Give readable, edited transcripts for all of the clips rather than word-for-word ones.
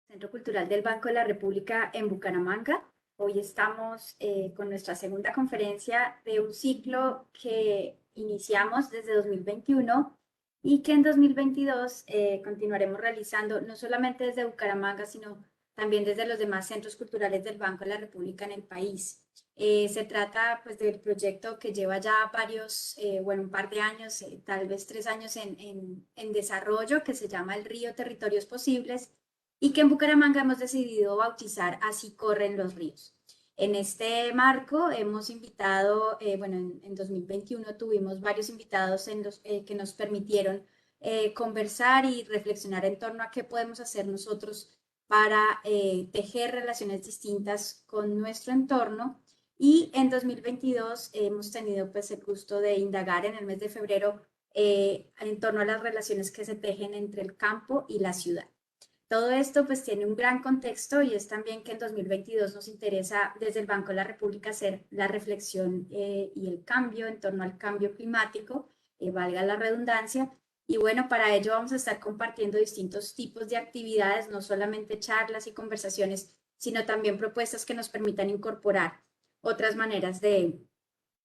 Centro Cultural del Banco de la República en Bucaramanga. Hoy estamos con nuestra segunda conferencia de un ciclo que iniciamos desde 2021 y que en 2022 continuaremos realizando no solamente desde Bucaramanga, sino también desde los demás centros culturales del Banco de la República en el país. Se trata pues del proyecto que lleva ya un par de años, tal vez 3 años en desarrollo, que se llama el Río Territorios Posibles y que en Bucaramanga hemos decidido bautizar Así corren los ríos. En este marco hemos invitado, en 2021 tuvimos varios invitados que nos permitieron conversar y reflexionar en torno a qué podemos hacer nosotros para tejer relaciones distintas con nuestro entorno. Y en 2022 hemos tenido pues el gusto de indagar en el mes de febrero en torno a las relaciones que se tejen entre el campo y la ciudad. Todo esto pues tiene un gran contexto y es también que en 2022 nos interesa desde el Banco de la República hacer la reflexión y el cambio en torno al cambio climático, valga la redundancia. Y bueno, para ello vamos a estar compartiendo distintos tipos de actividades, no solamente charlas y conversaciones, sino también propuestas que nos permitan incorporar otras maneras de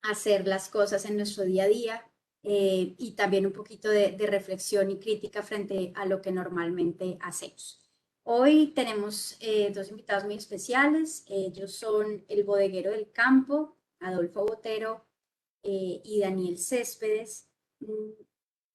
hacer las cosas en nuestro día a día y también un poquito de reflexión y crítica frente a lo que normalmente hacemos. Hoy tenemos dos invitados muy especiales. Ellos son el bodeguero del campo, Adolfo Botero y Daniel Céspedes.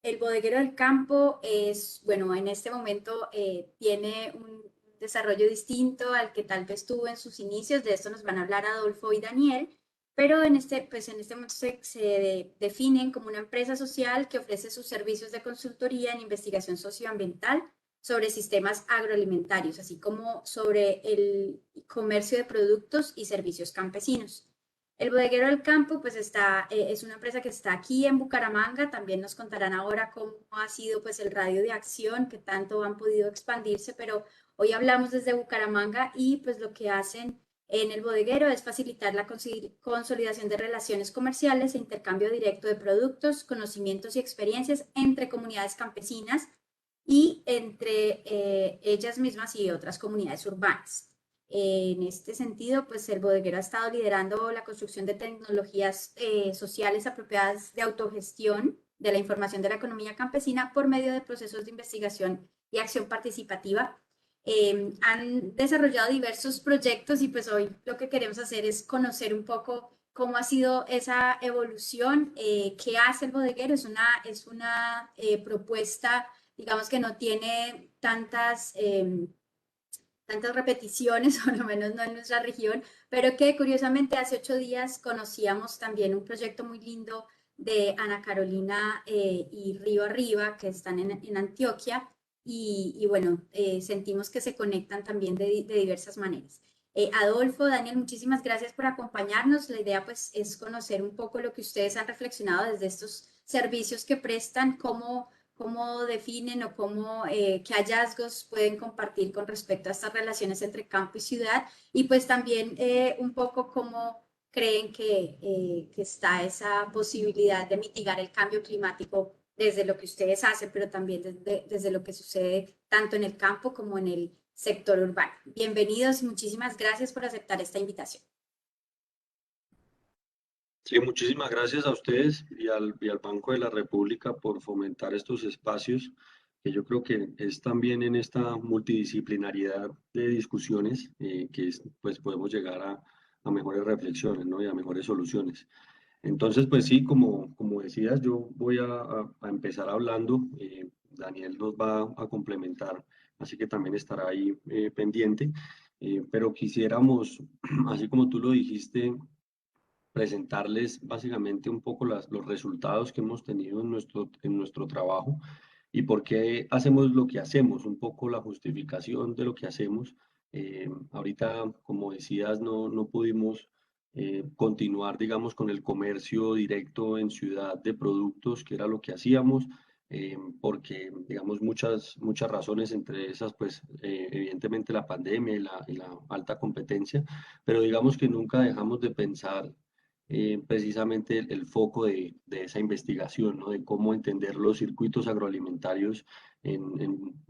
El bodeguero del campo en este momento tiene un desarrollo distinto al que tal vez tuvo en sus inicios. De esto nos van a hablar Adolfo y Daniel. Pero en este momento se definen como una empresa social que ofrece sus servicios de consultoría en investigación socioambiental sobre sistemas agroalimentarios, así como sobre el comercio de productos y servicios campesinos. El bodeguero del campo es una empresa que está aquí en Bucaramanga. También nos contarán ahora cómo ha sido pues el radio de acción, que tanto han podido expandirse, pero hoy hablamos desde Bucaramanga y pues lo que hacen en el bodeguero es facilitar la consolidación de relaciones comerciales e intercambio directo de productos, conocimientos y experiencias entre comunidades campesinas y entre ellas mismas y otras comunidades urbanas. En este sentido, pues el bodeguero ha estado liderando la construcción de tecnologías sociales apropiadas de autogestión de la información de la economía campesina por medio de procesos de investigación y acción participativa. Han desarrollado diversos proyectos y pues hoy lo que queremos hacer es conocer un poco cómo ha sido esa evolución, qué hace el bodeguero. Es una propuesta, digamos que no tiene tantas repeticiones, por lo menos no en nuestra región, pero que curiosamente hace 8 días conocíamos también un proyecto muy lindo de Ana Carolina y Río Arriba, que están en Antioquia, sentimos que se conectan también de diversas maneras. Adolfo, Daniel, muchísimas gracias por acompañarnos. La idea pues es conocer un poco lo que ustedes han reflexionado desde estos servicios que prestan, cómo definen o qué hallazgos pueden compartir con respecto a estas relaciones entre campo y ciudad y pues también un poco cómo creen que está esa posibilidad de mitigar el cambio climático desde lo que ustedes hacen, pero también desde lo que sucede tanto en el campo como en el sector urbano. Bienvenidos y muchísimas gracias por aceptar esta invitación. Sí, muchísimas gracias a ustedes y al Banco de la República por fomentar estos espacios, que yo creo que es también en esta multidisciplinariedad de discusiones pues podemos llegar a mejores reflexiones, ¿no? Y a mejores soluciones. Entonces, pues sí, como decías, yo voy a empezar hablando, Daniel nos va a complementar, así que también estará ahí pendiente, pero quisiéramos, así como tú lo dijiste, presentarles básicamente un poco los resultados que hemos tenido en nuestro trabajo y por qué hacemos lo que hacemos, un poco la justificación de lo que hacemos. Ahorita, como decías, no pudimos continuar, digamos, con el comercio directo en ciudad de productos, que era lo que hacíamos. Porque, digamos, muchas razones, entre esas, pues, evidentemente la pandemia y la alta competencia, pero digamos que nunca dejamos de pensar precisamente el foco de esa investigación, ¿no? De cómo entender los circuitos agroalimentarios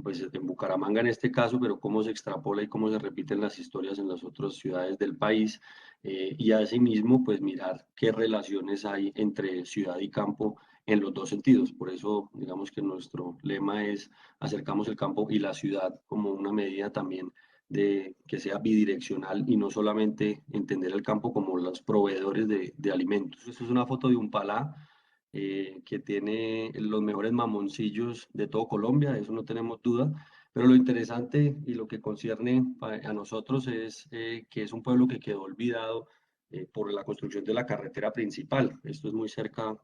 pues en Bucaramanga en este caso, pero cómo se extrapola y cómo se repiten las historias en las otras ciudades del país, y asimismo pues mirar qué relaciones hay entre ciudad y campo en los dos sentidos. Por eso digamos que nuestro lema es acercamos el campo y la ciudad como una medida también de que sea bidireccional y no solamente entender el campo como los proveedores de alimentos. Esta es una foto de un palá que tiene los mejores mamoncillos de todo Colombia, de eso no tenemos duda, pero lo interesante y lo que concierne a nosotros es que es un pueblo que quedó olvidado por la construcción de la carretera principal. Esto es muy cerca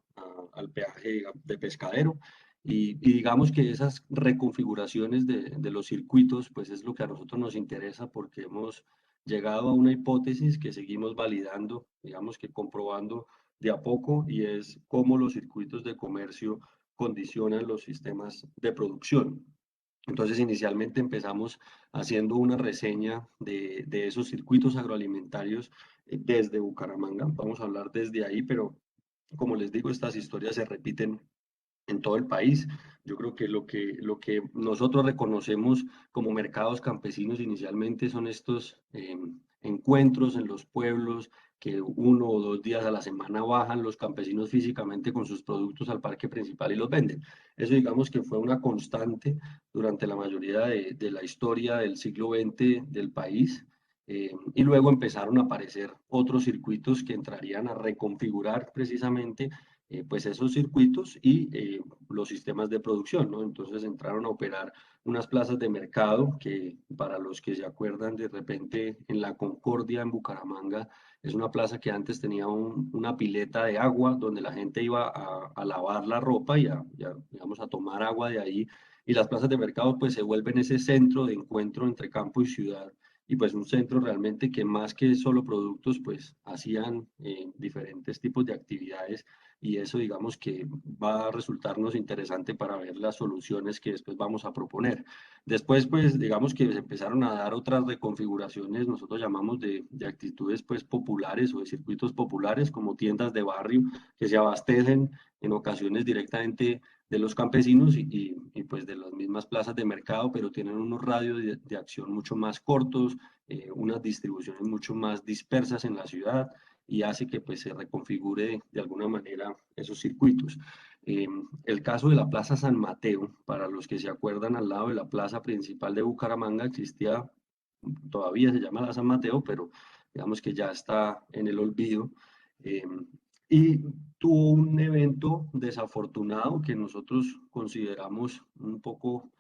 al peaje de Pescadero. Y digamos que esas reconfiguraciones de los circuitos, pues es lo que a nosotros nos interesa porque hemos llegado a una hipótesis que seguimos validando, digamos que comprobando de a poco, y es cómo los circuitos de comercio condicionan los sistemas de producción. Entonces, inicialmente empezamos haciendo una reseña de esos circuitos agroalimentarios desde Bucaramanga. Vamos a hablar desde ahí, pero como les digo, estas historias se repiten en todo el país. Yo creo que lo que nosotros reconocemos como mercados campesinos inicialmente son estos encuentros en los pueblos que 1 o 2 días a la semana bajan los campesinos físicamente con sus productos al parque principal y los venden. Eso digamos que fue una constante durante la mayoría de la historia del siglo XX del país. Y luego empezaron a aparecer otros circuitos que entrarían a reconfigurar precisamente pues esos circuitos y los sistemas de producción, ¿no? Entonces entraron a operar unas plazas de mercado que para los que se acuerdan de repente en la Concordia en Bucaramanga es una plaza que antes tenía una pileta de agua donde la gente iba a lavar la ropa digamos, a tomar agua de ahí, y las plazas de mercado pues se vuelven ese centro de encuentro entre campo y ciudad, y pues un centro realmente que más que solo productos pues hacían diferentes tipos de actividades, y eso digamos que va a resultarnos interesante para ver las soluciones que después vamos a proponer. Después pues digamos que se empezaron a dar otras reconfiguraciones, nosotros llamamos de actitudes pues populares o de circuitos populares como tiendas de barrio que se abastecen en ocasiones directamente de los campesinos y pues de las mismas plazas de mercado, pero tienen unos radios de acción mucho más cortos, unas distribuciones mucho más dispersas en la ciudad, y hace que pues se reconfigure de alguna manera esos circuitos. El caso de la Plaza San Mateo, para los que se acuerdan, al lado de la plaza principal de Bucaramanga existía, todavía se llama la San Mateo, pero digamos que ya está en el olvido. eh, y tuvo un evento desafortunado que nosotros consideramos un poco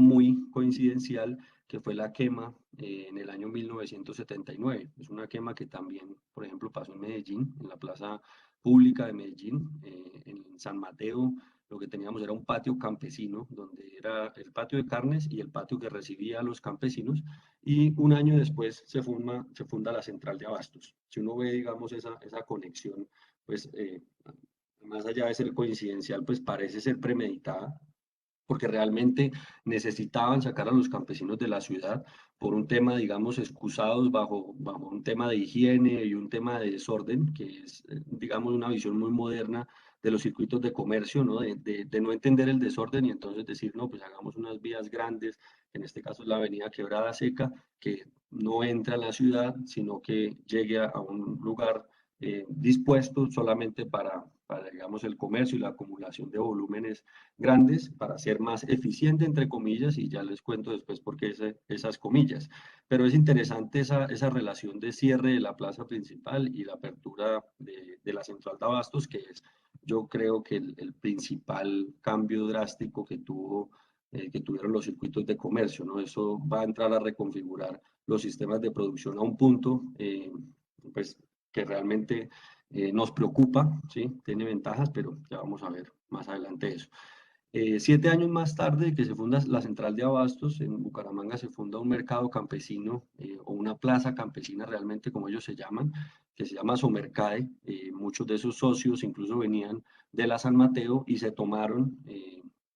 muy coincidencial, que fue la quema en el año 1979. Es una quema que también, por ejemplo, pasó en Medellín, en la plaza pública de Medellín, en San Mateo. Lo que teníamos era un patio campesino, donde era el patio de carnes y el patio que recibía a los campesinos, y un año después se funda la central de abastos. Si uno ve, digamos, esa conexión, pues más allá de ser coincidencial, pues parece ser premeditada, porque realmente necesitaban sacar a los campesinos de la ciudad por un tema, digamos, excusados bajo un tema de higiene y un tema de desorden, que es, digamos, una visión muy moderna de los circuitos de comercio, ¿no? De no entender el desorden y entonces decir, no, pues hagamos unas vías grandes, que en este caso es la avenida Quebrada Seca, que no entra a la ciudad, sino que llegue a un lugar dispuesto solamente para, digamos, el comercio y la acumulación de volúmenes grandes, para ser más eficiente, entre comillas, y ya les cuento después por qué esas comillas. Pero es interesante esa relación de cierre de la plaza principal y la apertura de la central de abastos, que es, yo creo que el principal cambio drástico que tuvieron los circuitos de comercio, ¿no? Eso va a entrar a reconfigurar los sistemas de producción a un punto, pues, que realmente nos preocupa, ¿sí? Tiene ventajas, pero ya vamos a ver más adelante eso. 7 años más tarde que se funda la central de abastos, en Bucaramanga se funda un mercado campesino, o una plaza campesina realmente como ellos se llaman, que se llama Somercade. Muchos de esos socios incluso venían de la San Mateo y se tomaron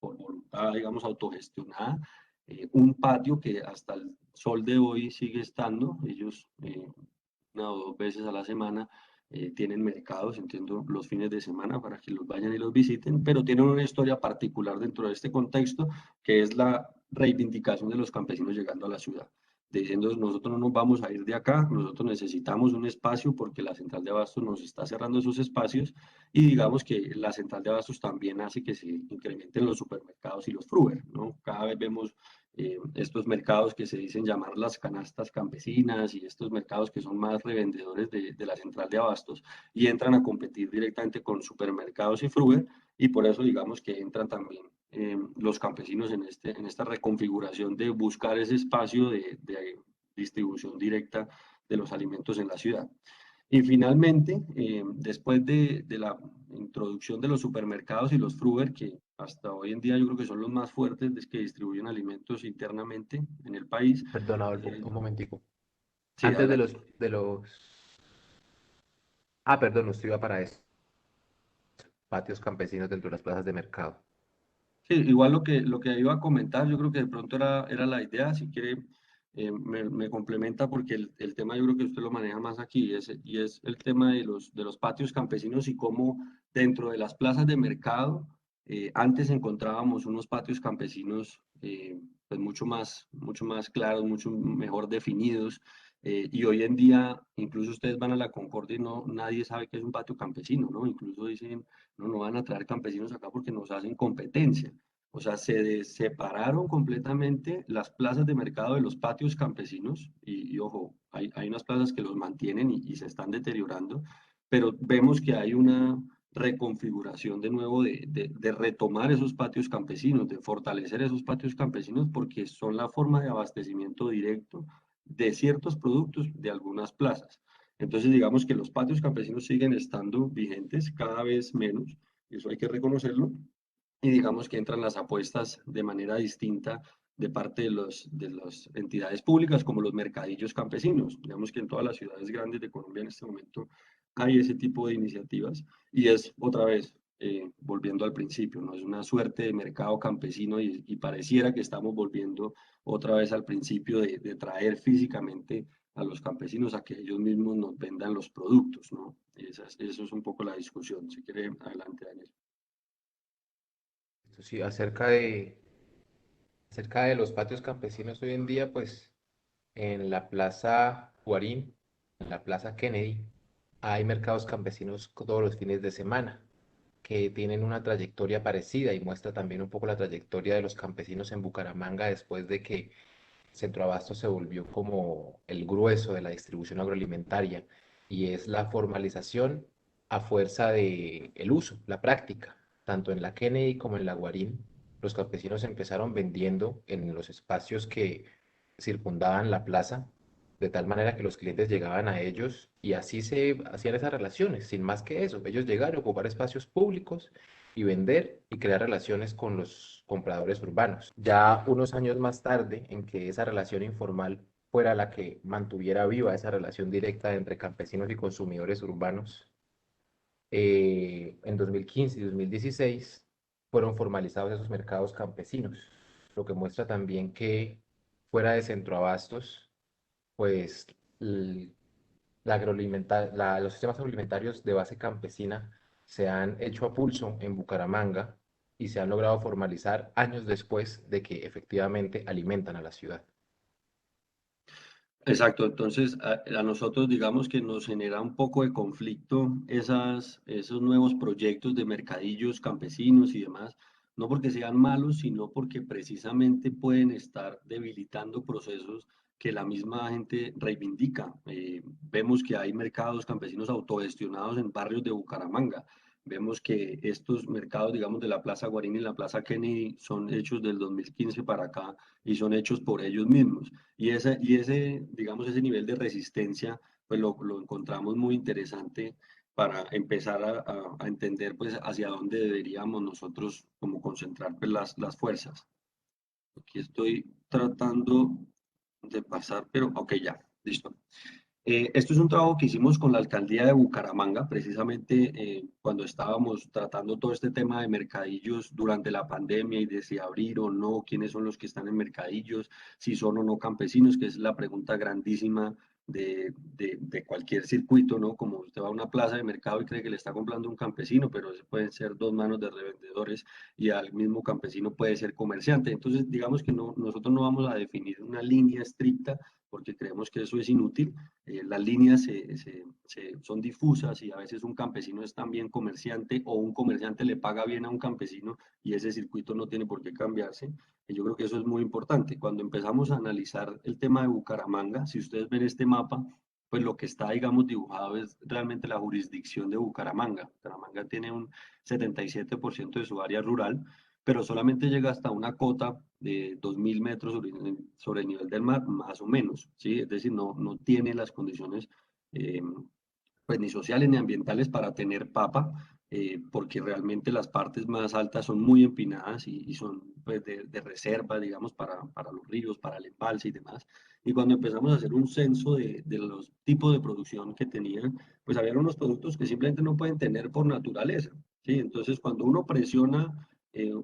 por voluntad, digamos, autogestionada, un patio que hasta el sol de hoy sigue estando. Ellos 1 o 2 veces a la semana tienen mercados, entiendo, los fines de semana para que los vayan y los visiten, pero tienen una historia particular dentro de este contexto, que es la reivindicación de los campesinos llegando a la ciudad, diciendo nosotros no nos vamos a ir de acá, nosotros necesitamos un espacio porque la central de abastos nos está cerrando esos espacios y digamos que la central de abastos también hace que se incrementen los supermercados y los fruver, ¿no? Cada vez vemos estos mercados que se dicen llamar las canastas campesinas y estos mercados que son más revendedores de la central de abastos y entran a competir directamente con supermercados y fruver y por eso digamos que entran también los campesinos en esta reconfiguración de buscar ese espacio de distribución directa de los alimentos en la ciudad. Y finalmente, después de la introducción de los supermercados y los fruver, que hasta hoy en día yo creo que son los más fuertes que distribuyen alimentos internamente en el país. Perdón, Adolfo, un momentico. Sí, Antes adelante. de los... Ah, perdón, usted iba para eso. Patios campesinos dentro de las plazas de mercado. Sí, igual lo que iba a comentar, yo creo que de pronto era la idea, si quiere, me complementa porque el tema yo creo que usted lo maneja más aquí, y es el tema de los patios campesinos y cómo dentro de las plazas de mercado, antes encontrábamos unos patios campesinos pues mucho más claros, mucho mejor definidos, y hoy en día incluso ustedes van a la Concordia y no, nadie sabe qué es un patio campesino, ¿no? Incluso dicen no, no van a traer campesinos acá porque nos hacen competencia. O sea, separaron completamente las plazas de mercado de los patios campesinos y ojo, hay unas plazas que los mantienen y se están deteriorando, pero vemos que hay una reconfiguración de nuevo de retomar esos patios campesinos, de fortalecer esos patios campesinos porque son la forma de abastecimiento directo de ciertos productos de algunas plazas. Entonces, digamos que los patios campesinos siguen estando vigentes, cada vez menos, eso hay que reconocerlo, y digamos que entran las apuestas de manera distinta de parte de las entidades públicas como los mercadillos campesinos. Digamos que en todas las ciudades grandes de Colombia en este momento hay ese tipo de iniciativas y es otra vez, volviendo al principio, ¿no? Es una suerte de mercado campesino y pareciera que estamos volviendo otra vez al principio de traer físicamente a los campesinos a que ellos mismos nos vendan los productos, ¿no? Eso es un poco la discusión. Si quiere, adelante, Daniel. Sí, acerca de los patios campesinos hoy en día, pues en la Plaza Guarín, en la Plaza Kennedy, hay mercados campesinos todos los fines de semana que tienen una trayectoria parecida y muestra también un poco la trayectoria de los campesinos en Bucaramanga después de que Centroabasto se volvió como el grueso de la distribución agroalimentaria y es la formalización a fuerza de el uso, la práctica, tanto en la Kennedy como en la Guarín. Los campesinos empezaron vendiendo en los espacios que circundaban la plaza, de tal manera que los clientes llegaban a ellos y así se hacían esas relaciones, sin más que eso. Ellos llegaron a ocupar espacios públicos y vender y crear relaciones con los compradores urbanos. Ya unos años más tarde, en que esa relación informal fuera la que mantuviera viva esa relación directa entre campesinos y consumidores urbanos, en 2015 y 2016 fueron formalizados esos mercados campesinos, lo que muestra también que fuera de centroabastos, pues los sistemas agroalimentarios de base campesina se han hecho a pulso en Bucaramanga y se han logrado formalizar años después de que efectivamente alimentan a la ciudad. Exacto, entonces a nosotros digamos que nos genera un poco de conflicto esos nuevos proyectos de mercadillos campesinos y demás, no porque sean malos, sino porque precisamente pueden estar debilitando procesos que la misma gente reivindica. Vemos que hay mercados campesinos autogestionados en barrios de Bucaramanga. Vemos que estos mercados, digamos, de la Plaza Guarín y la Plaza Kennedy son hechos del 2015 para acá y son hechos por ellos mismos. Digamos, ese nivel de resistencia, pues lo encontramos muy interesante para empezar a entender pues hacia dónde deberíamos nosotros como concentrar pues, las fuerzas. Aquí estoy tratando de pasar, pero ok, ya, listo. Esto es un trabajo que hicimos con la alcaldía de Bucaramanga, precisamente cuando estábamos tratando todo este tema de mercadillos durante la pandemia y de si abrir o no, quiénes son los que están en mercadillos, si son o no campesinos, que es la pregunta grandísima de cualquier circuito, ¿no? Como usted va a una plaza de mercado y cree que le está comprando un campesino, pero pueden ser dos manos de revendedores y al mismo campesino puede ser comerciante. Entonces, digamos que no, nosotros no vamos a definir una línea estricta porque creemos que eso es inútil. Las líneas son difusas y a veces un campesino es también comerciante o un comerciante le paga bien a un campesino y ese circuito no tiene por qué cambiarse. Y yo creo que eso es muy importante. Cuando empezamos a analizar el tema de Bucaramanga, si ustedes ven este mapa, pues lo que está, digamos, dibujado es realmente la jurisdicción de Bucaramanga. Bucaramanga tiene un 77% de su área rural, pero solamente llega hasta una cota de 2.000 metros sobre el nivel del mar, más o menos, ¿sí? Es decir, no tiene las condiciones eh, pues ni sociales ni ambientales para tener papa, porque realmente las partes más altas son muy empinadas y son pues, de reserva, digamos, para los ríos, para el embalse y demás. Y cuando empezamos a hacer un censo de los tipos de producción que tenían, pues había unos productos que simplemente no pueden tener por naturaleza, ¿sí? Entonces, cuando uno presiona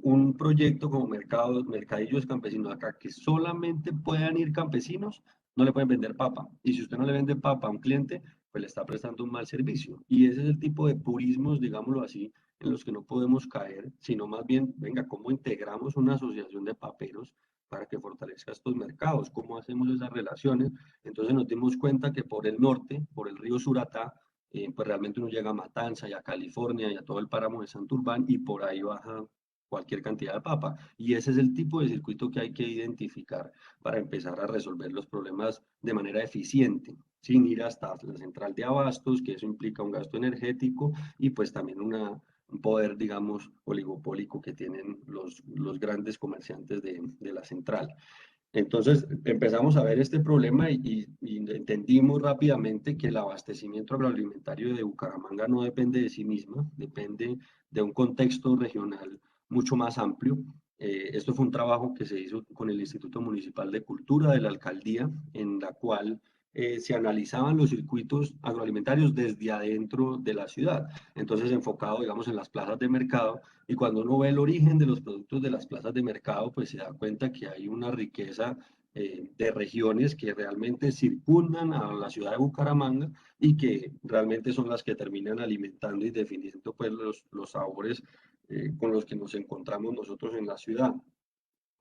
un proyecto como Mercadillos Campesinos acá, que solamente puedan ir campesinos, no le pueden vender papa. Y si usted no le vende papa a un cliente, pues le está prestando un mal servicio. Y ese es el tipo de purismos, digámoslo así, en los que no podemos caer, sino más bien, venga, ¿cómo integramos una asociación de paperos para que fortalezca estos mercados? ¿Cómo hacemos esas relaciones? Entonces nos dimos cuenta que por el norte, por el río Suratá, pues realmente uno llega a Matanza y a California y a todo el páramo de Santurbán y por ahí baja cualquier cantidad de papa. Y ese es el tipo de circuito que hay que identificar para empezar a resolver los problemas de manera eficiente, sin ir hasta la central de abastos, que eso implica un gasto energético y pues también un poder, digamos, oligopólico que tienen los grandes comerciantes de la central. Entonces empezamos a ver este problema y entendimos rápidamente que el abastecimiento agroalimentario de Bucaramanga no depende de sí misma, depende de un contexto regional mucho más amplio. Esto fue un trabajo que se hizo con el Instituto Municipal de Cultura de la Alcaldía, en la cual se analizaban los circuitos agroalimentarios desde adentro de la ciudad. Entonces enfocado, digamos, en las plazas de mercado y cuando uno ve el origen de los productos de las plazas de mercado, pues se da cuenta que hay una riqueza de regiones que realmente circundan a la ciudad de Bucaramanga y que realmente son las que terminan alimentando y definiendo pues los sabores con los que nos encontramos nosotros en la ciudad.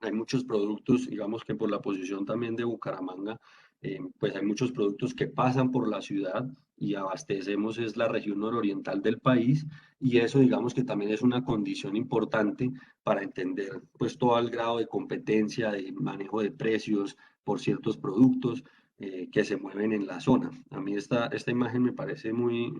Hay muchos productos, digamos que por la posición también de Bucaramanga, pues hay muchos productos que pasan por la ciudad y abastecemos es la región nororiental del país y eso digamos que también es una condición importante para entender pues todo el grado de competencia, de manejo de precios por ciertos productos que se mueven en la zona. A mí esta imagen me parece muy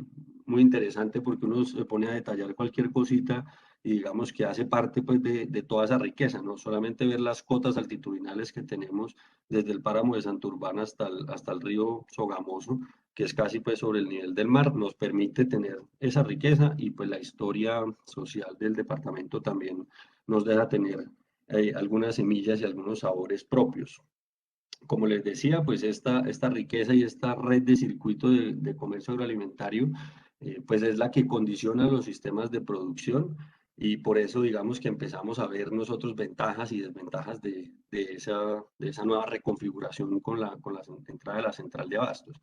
interesante porque uno se pone a detallar cualquier cosita y digamos que hace parte pues de toda esa riqueza, no solamente ver las cotas altitudinales que tenemos desde el páramo de Santurbán hasta el río Sogamoso, que es casi pues sobre el nivel del mar, nos permite tener esa riqueza y pues la historia social del departamento también nos deja tener algunas semillas y algunos sabores propios. Como les decía, pues esta riqueza y esta red de circuito de comercio agroalimentario, pues es la que condiciona los sistemas de producción y por eso digamos que empezamos a ver nosotros ventajas y desventajas de esa nueva reconfiguración con la entrada de la central de abastos.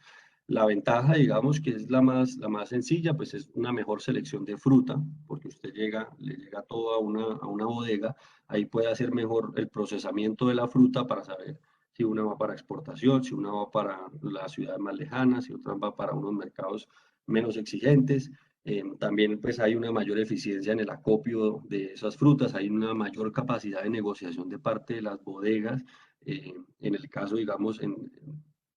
La ventaja, digamos, que es la más sencilla, pues es una mejor selección de fruta, porque usted le llega todo a una bodega, ahí puede hacer mejor el procesamiento de la fruta para saber si una va para exportación, si una va para las ciudades más lejanas, si otra va para unos mercados menos exigentes. También pues hay una mayor eficiencia en el acopio de esas frutas, hay una mayor capacidad de negociación de parte de las bodegas, en el caso, digamos,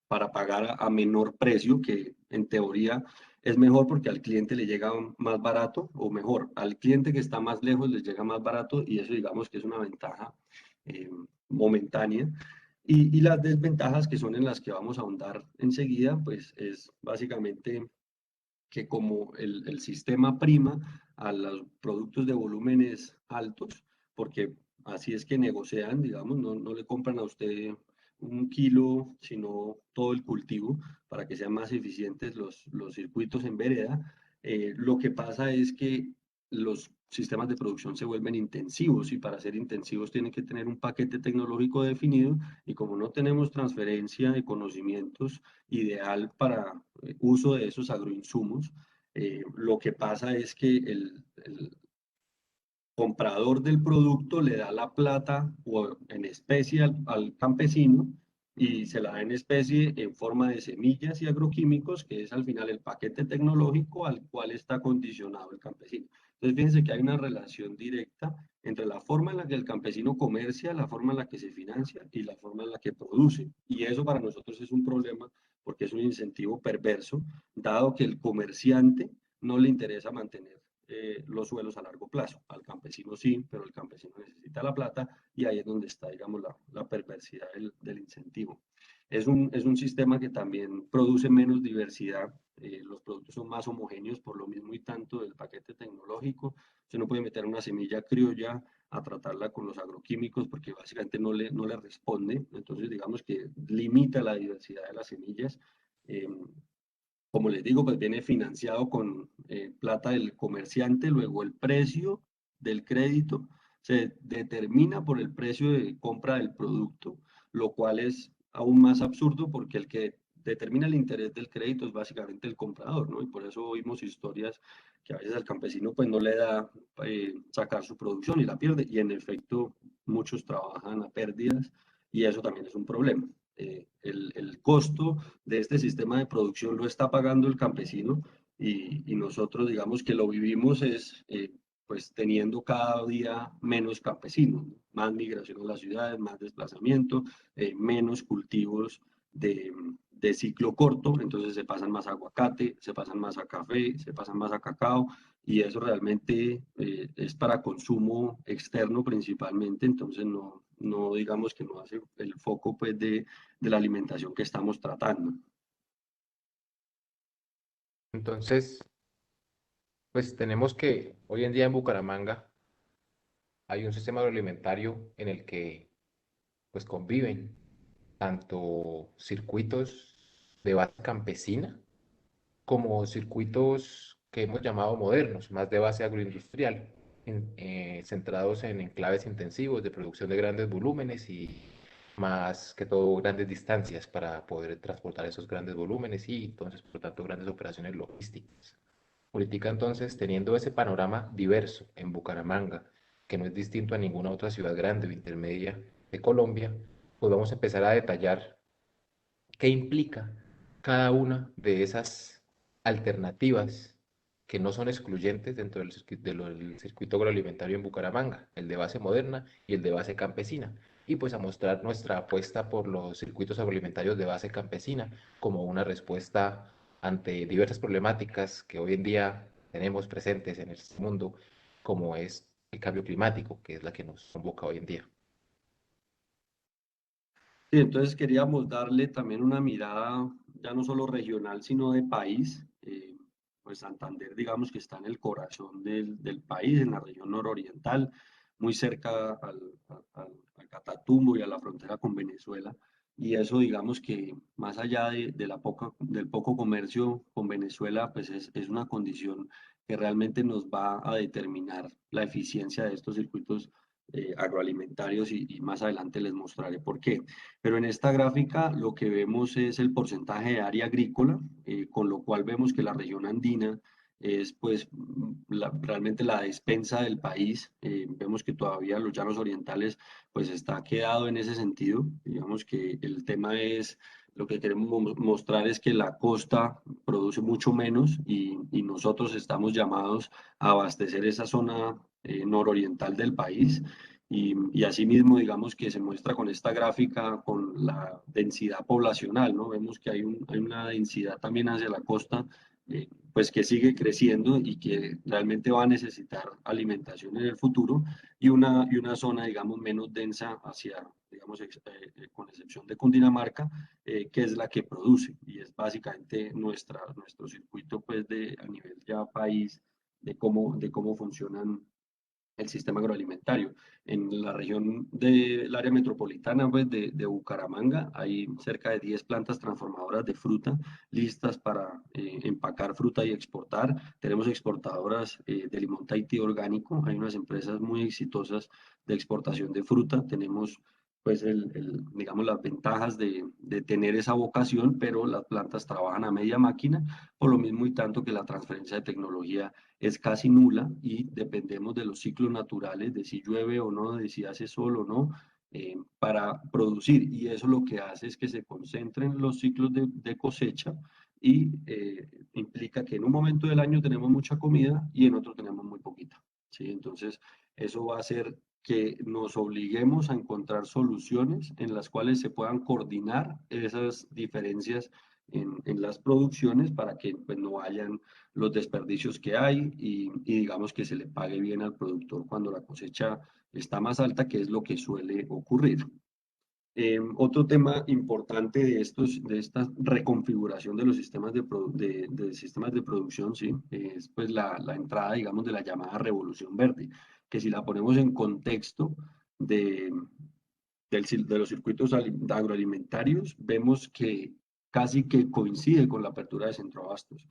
para pagar a menor precio, que en teoría es mejor porque al cliente le llega más barato, o mejor, al cliente que está más lejos les llega más barato y eso digamos que es una ventaja eh, momentánea. Y las desventajas que son en las que vamos a ahondar enseguida, pues es básicamente que como el sistema prima a los productos de volúmenes altos, porque así es que negocian, digamos, no le compran a usted un kilo, sino todo el cultivo para que sean más eficientes los circuitos en vereda. Lo que pasa es que los sistemas de producción se vuelven intensivos y para ser intensivos tienen que tener un paquete tecnológico definido y como no tenemos transferencia de conocimientos ideal para uso de esos agroinsumos, lo que pasa es que el comprador del producto le da la plata o en especie al campesino y se la da en especie en forma de semillas y agroquímicos, que es al final el paquete tecnológico al cual está condicionado el campesino. Entonces, fíjense que hay una relación directa entre la forma en la que el campesino comercia, la forma en la que se financia y la forma en la que produce. Y eso para nosotros es un problema porque es un incentivo perverso, dado que el comerciante no le interesa mantener los suelos a largo plazo. Al campesino sí, pero el campesino necesita la plata y ahí es donde está, digamos, la perversidad del incentivo. Es un sistema que también produce menos diversidad, los productos son más homogéneos por lo mismo y tanto del paquete tecnológico. Usted no puede meter una semilla criolla a tratarla con los agroquímicos porque básicamente no le responde, entonces digamos que limita la diversidad de las semillas. Como les digo, pues viene financiado con plata del comerciante, luego el precio del crédito se determina por el precio de compra del producto, lo cual es aún más absurdo porque el que determina el interés del crédito es básicamente el comprador, ¿no? Y por eso oímos historias que a veces al campesino pues no le da sacar su producción y la pierde, y en efecto muchos trabajan a pérdidas y eso también es un problema. El costo de este sistema de producción lo está pagando el campesino y nosotros digamos que lo vivimos es pues teniendo cada día menos campesinos, ¿no? Más migración a las ciudades, más desplazamiento, menos cultivos de ciclo corto, entonces se pasan más a aguacate, se pasan más a café, se pasan más a cacao y eso realmente es para consumo externo principalmente, entonces no digamos que no hace el foco pues de la alimentación que estamos tratando. Entonces, pues tenemos que hoy en día en Bucaramanga hay un sistema agroalimentario en el que pues conviven tanto circuitos de base campesina como circuitos que hemos llamado modernos, más de base agroindustrial, centrados en enclaves intensivos de producción de grandes volúmenes y más que todo grandes distancias para poder transportar esos grandes volúmenes y entonces, por tanto, grandes operaciones logísticas. Política entonces, teniendo ese panorama diverso en Bucaramanga, que no es distinto a ninguna otra ciudad grande o intermedia de Colombia, pues vamos a empezar a detallar qué implica cada una de esas alternativas que no son excluyentes dentro del circuito agroalimentario en Bucaramanga, el de base moderna y el de base campesina. Y pues a mostrar nuestra apuesta por los circuitos agroalimentarios de base campesina como una respuesta ante diversas problemáticas que hoy en día tenemos presentes en el mundo, como es el cambio climático, que es la que nos convoca hoy en día. Sí, entonces queríamos darle también una mirada ya no solo regional, sino de país. Pues Santander, digamos que está en el corazón del país, en la región nororiental, muy cerca al Catatumbo y a la frontera con Venezuela. Y eso, digamos que más allá del poco comercio con Venezuela, pues es una condición que realmente nos va a determinar la eficiencia de estos circuitos agroalimentarios y más adelante les mostraré por qué. Pero en esta gráfica lo que vemos es el porcentaje de área agrícola, con lo cual vemos que la región andina es pues realmente la despensa del país. Vemos que todavía los llanos orientales pues está quedado en ese sentido. Digamos que el tema es, lo que queremos mostrar es que la costa produce mucho menos y nosotros estamos llamados a abastecer esa zona nororiental del país. Y asimismo, digamos que se muestra con esta gráfica con la densidad poblacional, ¿no? Vemos que hay una densidad también hacia la costa, pues que sigue creciendo y que realmente va a necesitar alimentación en el futuro, y una zona, digamos, menos densa hacia, digamos, con excepción de Cundinamarca, que es la que produce, y es básicamente nuestro circuito, pues, a nivel ya país, de cómo funcionan el sistema agroalimentario. En la región del área metropolitana pues, de Bucaramanga hay cerca de 10 plantas transformadoras de fruta listas para empacar fruta y exportar. Tenemos exportadoras de limón Tahití orgánico, hay unas empresas muy exitosas de exportación de fruta. Tenemos pues digamos las ventajas de tener esa vocación, pero las plantas trabajan a media máquina, por lo mismo y tanto que la transferencia de tecnología es casi nula y dependemos de los ciclos naturales, de si llueve o no, de si hace sol o no, para producir. Y eso lo que hace es que se concentren los ciclos de cosecha y implica que en un momento del año tenemos mucha comida y en otro tenemos muy poquita. ¿Sí? Entonces, eso va a hacer que nos obliguemos a encontrar soluciones en las cuales se puedan coordinar esas diferencias en las producciones para que pues, no hayan los desperdicios que hay y digamos que se le pague bien al productor cuando la cosecha está más alta, que es lo que suele ocurrir. Otro tema importante de esta reconfiguración de los sistemas de sistemas de producción, ¿sí? Es pues la entrada, digamos, de la llamada revolución verde, que si la ponemos en contexto de, de los circuitos agroalimentarios, vemos que casi que coincide con la apertura de centroabastos.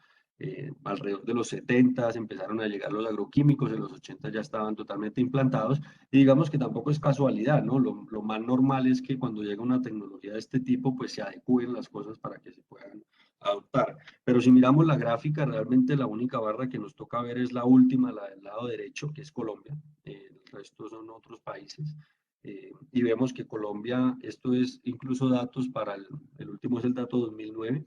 Alrededor de los 70 empezaron a llegar los agroquímicos, en los 80 ya estaban totalmente implantados, y digamos que tampoco es casualidad, ¿no? Lo más normal es que cuando llega una tecnología de este tipo, pues se adecúen las cosas para que se puedan adoptar. Pero si miramos la gráfica, realmente la única barra que nos toca ver es la última, la del lado derecho, que es Colombia. El resto son otros países. Y vemos que Colombia, esto es incluso datos para el último es el dato 2009,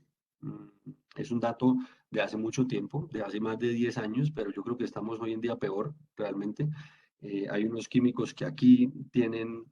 es un dato de hace mucho tiempo, de hace más de 10 años, pero yo creo que estamos hoy en día peor, realmente. Hay unos químicos que aquí tienen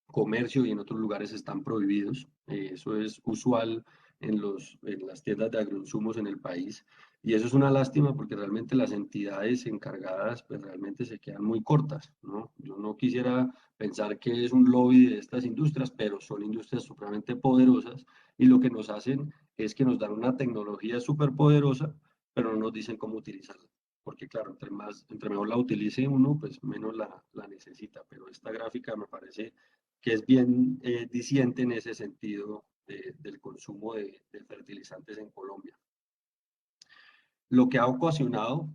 comercio y en otros lugares están prohibidos. Eso es usual en las tiendas de agroinsumos en el país. Y eso es una lástima porque realmente las entidades encargadas pues realmente se quedan muy cortas, ¿no? Yo no quisiera pensar que es un lobby de estas industrias, pero son industrias supremamente poderosas y lo que nos hacen es que nos dan una tecnología súper poderosa, pero no nos dicen cómo utilizarla. Porque claro, entre mejor la utilice uno, pues menos la necesita. Pero esta gráfica me parece que es bien diciente en ese sentido del consumo de fertilizantes en Colombia. Lo que ha ocasionado,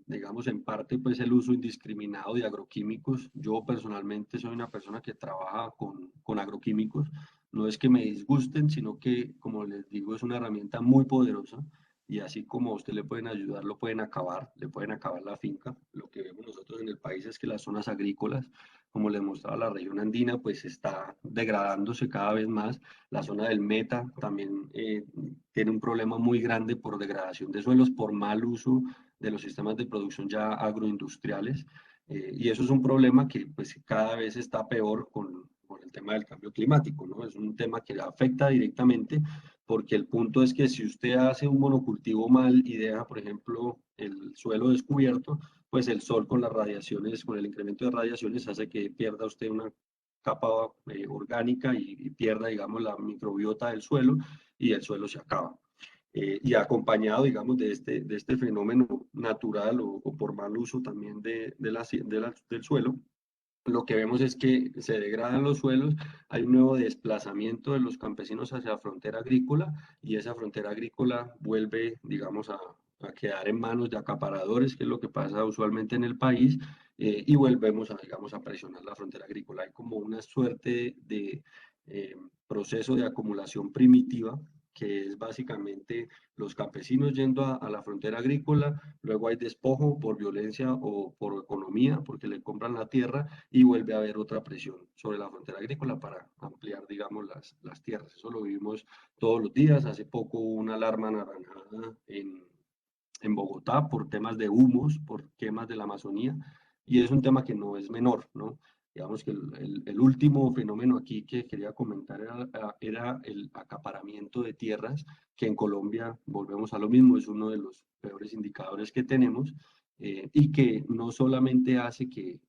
digamos, en parte, pues el uso indiscriminado de agroquímicos. Yo personalmente soy una persona que trabaja con agroquímicos. No es que me disgusten, sino que, como les digo, es una herramienta muy poderosa y así como a usted le pueden ayudar, lo pueden acabar, le pueden acabar la finca. Lo que vemos nosotros en el país es que las zonas agrícolas, como les mostraba la región andina, pues está degradándose cada vez más. La zona del Meta también tiene un problema muy grande por degradación de suelos, por mal uso de los sistemas de producción ya agroindustriales. Y eso es un problema que pues cada vez está peor con el tema del cambio climático, ¿no? Es un tema que afecta directamente porque el punto es que si usted hace un monocultivo mal y deja, por ejemplo, el suelo descubierto, pues el sol con las radiaciones, con el incremento de radiaciones hace que pierda usted una capa orgánica y pierda, digamos, la microbiota del suelo y el suelo se acaba. Y acompañado, digamos, de este fenómeno natural o por mal uso también del suelo, lo que vemos es que se degradan los suelos, hay un nuevo desplazamiento de los campesinos hacia la frontera agrícola y esa frontera agrícola vuelve, digamos, a quedar en manos de acaparadores, que es lo que pasa usualmente en el país, y volvemos a, digamos, a presionar la frontera agrícola. Hay como una suerte de proceso de acumulación primitiva que es básicamente los campesinos yendo a la frontera agrícola, luego hay despojo por violencia o por economía, porque le compran la tierra, y vuelve a haber otra presión sobre la frontera agrícola para ampliar, digamos, las tierras. Eso lo vivimos todos los días. Hace poco hubo una alarma anaranjada en Bogotá por temas de humos, por quemas de la Amazonía, y es un tema que no es menor, ¿no? Digamos que el último fenómeno aquí que quería comentar era el acaparamiento de tierras, que en Colombia, volvemos a lo mismo, es uno de los peores indicadores que tenemos, y que no solamente hace que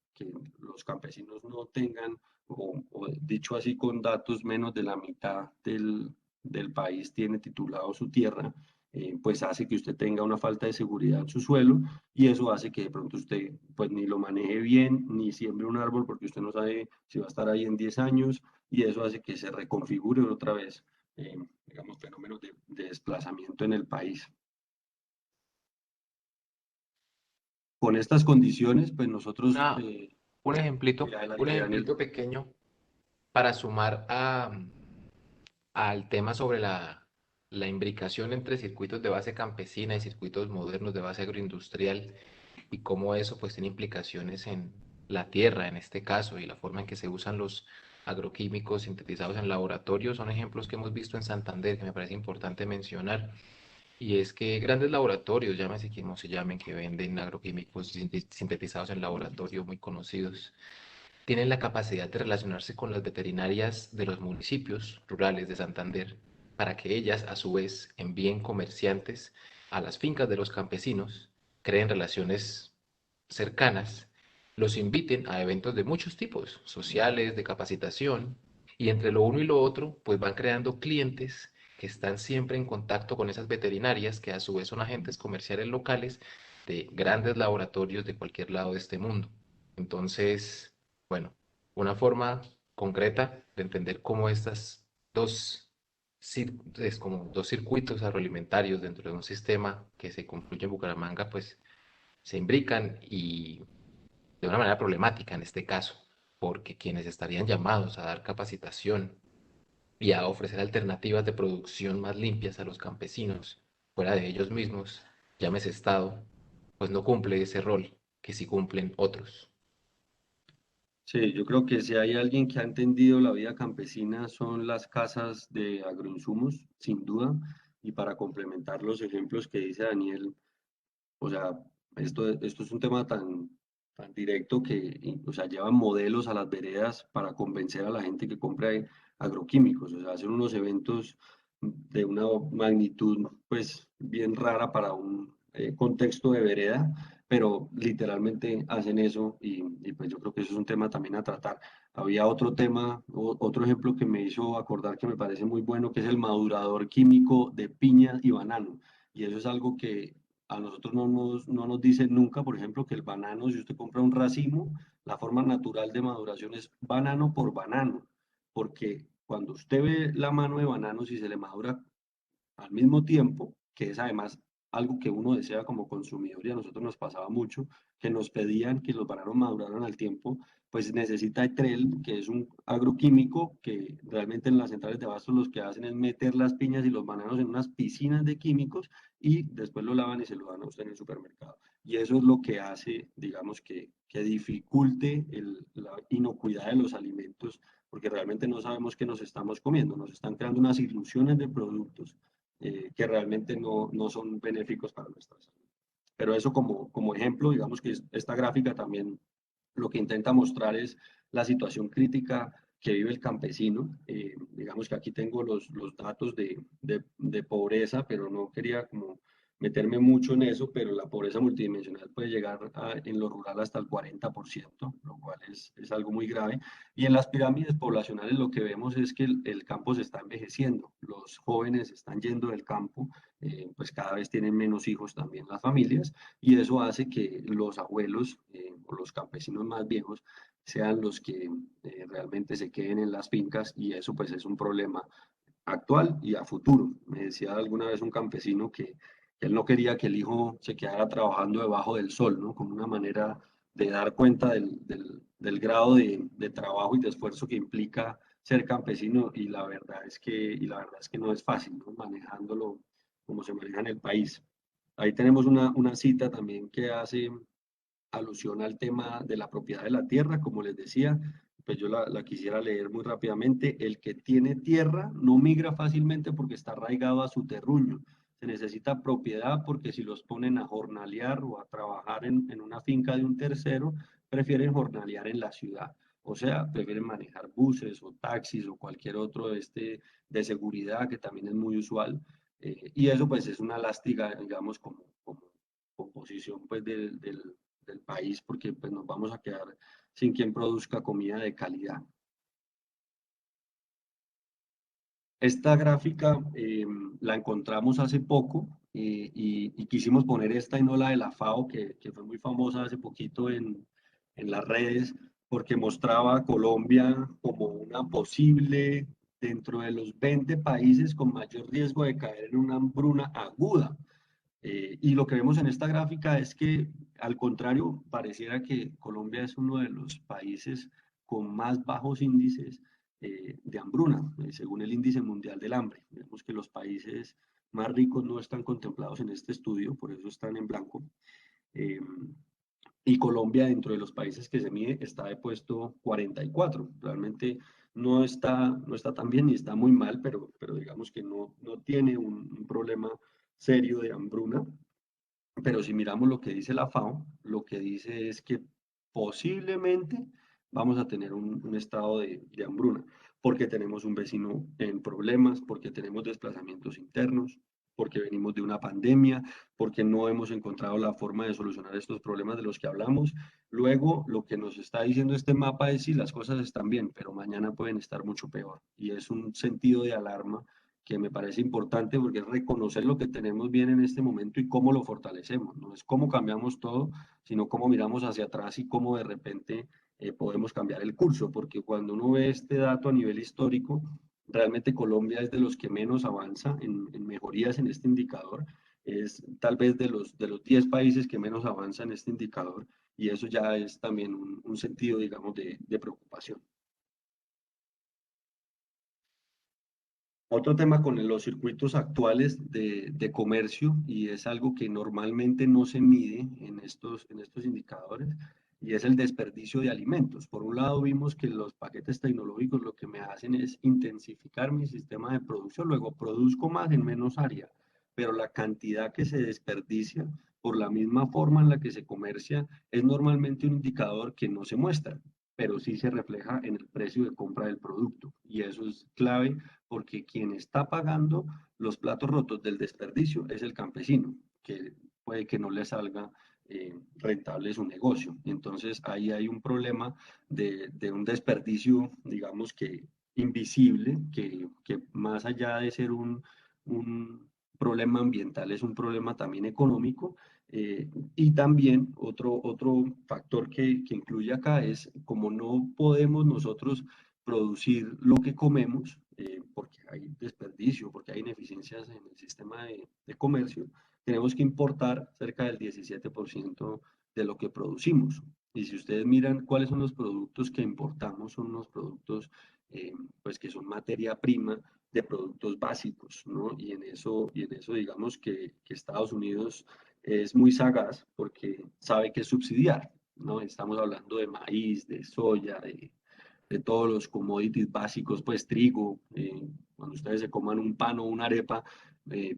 los campesinos no tengan, o dicho así con datos, menos de la mitad del país tiene titulado su tierra, pues hace que usted tenga una falta de seguridad en su suelo y eso hace que de pronto usted pues ni lo maneje bien, ni siembre un árbol porque usted no sabe si va a estar ahí en 10 años y eso hace que se reconfigure otra vez, digamos, fenómenos de desplazamiento en el país. Con estas condiciones, pues nosotros... Un ejemplito, un Daniel. ejemplito pequeño para sumar al tema sobre la imbricación entre circuitos de base campesina y circuitos modernos de base agroindustrial y cómo eso pues tiene implicaciones en la tierra en este caso y la forma en que se usan los agroquímicos sintetizados en laboratorio son ejemplos que hemos visto en Santander que me parece importante mencionar. Y es que grandes laboratorios, llámese como se llamen, que venden agroquímicos sintetizados en laboratorio muy conocidos, tienen la capacidad de relacionarse con las veterinarias de los municipios rurales de Santander para que ellas, a su vez, envíen comerciantes a las fincas de los campesinos, creen relaciones cercanas, los inviten a eventos de muchos tipos, sociales, de capacitación, y entre lo uno y lo otro, pues van creando clientes que están siempre en contacto con esas veterinarias, que a su vez son agentes comerciales locales de grandes laboratorios de cualquier lado de este mundo. Entonces, bueno, una forma concreta de entender cómo estas dos, es como dos circuitos agroalimentarios dentro de un sistema que se concluye en Bucaramanga, pues se imbrican y de una manera problemática en este caso, porque quienes estarían llamados a dar capacitación y a ofrecer alternativas de producción más limpias a los campesinos, fuera de ellos mismos, llámese Estado, pues no cumple ese rol que sí cumplen otros. Sí, yo creo que si hay alguien que ha entendido la vida campesina son las casas de agroinsumos, sin duda, y para complementar los ejemplos que dice Daniel, o sea, esto es un tema tan directo que, o sea, llevan modelos a las veredas para convencer a la gente que compra agroquímicos, o sea, hacen unos eventos de una magnitud, pues, bien rara para un contexto de vereda, pero literalmente hacen eso y pues yo creo que eso es un tema también a tratar. Había otro tema, otro ejemplo que me hizo acordar que me parece muy bueno, que es el madurador químico de piña y banano. Y eso es algo que a nosotros no nos dicen nunca, por ejemplo, que el banano, si usted compra un racimo, la forma natural de maduración es banano por banano, porque cuando usted ve la mano de banano, si se le madura al mismo tiempo, que es además algo que uno desea como consumidor y a nosotros nos pasaba mucho, que nos pedían que los bananos maduraran al tiempo, pues necesita etrel, que es un agroquímico que realmente en las centrales de abastos los que hacen es meter las piñas y los bananos en unas piscinas de químicos y después lo lavan y se lo dan a usted en el supermercado. Y eso es lo que hace, digamos, que dificulte la inocuidad de los alimentos, porque realmente no sabemos qué nos estamos comiendo, nos están creando unas ilusiones de productos que realmente no son benéficos para nuestra salud. Pero eso como ejemplo, digamos que esta gráfica también lo que intenta mostrar es la situación crítica que vive el campesino. Digamos que aquí tengo los datos de pobreza, pero no quería como meterme mucho en eso, pero la pobreza multidimensional puede llegar en lo rural hasta el 40%, lo cual es algo muy grave. Y en las pirámides poblacionales lo que vemos es que el campo se está envejeciendo, los jóvenes están yendo del campo, pues cada vez tienen menos hijos también las familias, y eso hace que los abuelos o los campesinos más viejos sean los que realmente se queden en las fincas y eso pues es un problema actual y a futuro. Me decía alguna vez un campesino que él no quería que el hijo se quedara trabajando debajo del sol, ¿no? Como una manera de dar cuenta del grado de trabajo y de esfuerzo que implica ser campesino y la verdad es que no es fácil, ¿no? Manejándolo como se maneja en el país. Ahí tenemos una cita también que hace alusión al tema de la propiedad de la tierra, como les decía, pues yo la quisiera leer muy rápidamente. El que tiene tierra no migra fácilmente porque está arraigado a su terruño. Se necesita propiedad porque si los ponen a jornalear o a trabajar en una finca de un tercero, prefieren jornalear en la ciudad. O sea, prefieren manejar buses o taxis o cualquier otro de seguridad que también es muy usual. Y eso pues es una lástima, digamos, como composición pues del país porque pues nos vamos a quedar sin quien produzca comida de calidad. Esta gráfica la encontramos hace poco y quisimos poner esta y no la de la FAO, que fue muy famosa hace poquito en las redes, porque mostraba a Colombia como una posible, dentro de los 20 países con mayor riesgo de caer en una hambruna aguda. Y lo que vemos en esta gráfica es que, al contrario, pareciera que Colombia es uno de los países con más bajos índices de hambruna, según el Índice Mundial del Hambre. Vemos que los países más ricos no están contemplados en este estudio, por eso están en blanco. Eh, y Colombia, dentro de los países que se mide, está de puesto 44. Realmente no está tan bien ni está muy mal, pero digamos que no tiene un problema serio de hambruna. Pero si miramos lo que dice la FAO, lo que dice es que posiblemente vamos a tener un estado de hambruna, porque tenemos un vecino en problemas, porque tenemos desplazamientos internos, porque venimos de una pandemia, porque no hemos encontrado la forma de solucionar estos problemas de los que hablamos. Luego, lo que nos está diciendo este mapa es si las cosas están bien, pero mañana pueden estar mucho peor. Y es un sentido de alarma que me parece importante, porque es reconocer lo que tenemos bien en este momento y cómo lo fortalecemos. No es cómo cambiamos todo, sino cómo miramos hacia atrás y cómo de repente podemos cambiar el curso, porque cuando uno ve este dato a nivel histórico, realmente Colombia es de los que menos avanza en mejorías en este indicador. Es tal vez de los 10 países que menos avanza en este indicador, y eso ya es también un sentido, digamos, de preocupación. Otro tema con los circuitos actuales de comercio, y es algo que normalmente no se mide en estos indicadores, y es el desperdicio de alimentos. Por un lado, vimos que los paquetes tecnológicos lo que me hacen es intensificar mi sistema de producción, luego produzco más en menos área, pero la cantidad que se desperdicia por la misma forma en la que se comercia es normalmente un indicador que no se muestra, pero sí se refleja en el precio de compra del producto, y eso es clave, porque quien está pagando los platos rotos del desperdicio es el campesino, que puede que no le salga rentable su negocio. Entonces ahí hay un problema de un desperdicio, digamos que invisible, que más allá de ser un problema ambiental, es un problema también económico. Y también otro factor que incluye acá es, como no podemos nosotros producir lo que comemos, porque hay desperdicio, porque hay ineficiencias en el sistema de comercio, tenemos que importar cerca del 17% de lo que producimos. Y si ustedes miran cuáles son los productos que importamos, son los productos pues que son materia prima de productos básicos, ¿no? Y en eso digamos que Estados Unidos es muy sagaz, porque sabe que es subsidiar, ¿no? Estamos hablando de maíz, de soya, de todos los commodities básicos, pues trigo. Cuando ustedes se coman un pan o una arepa,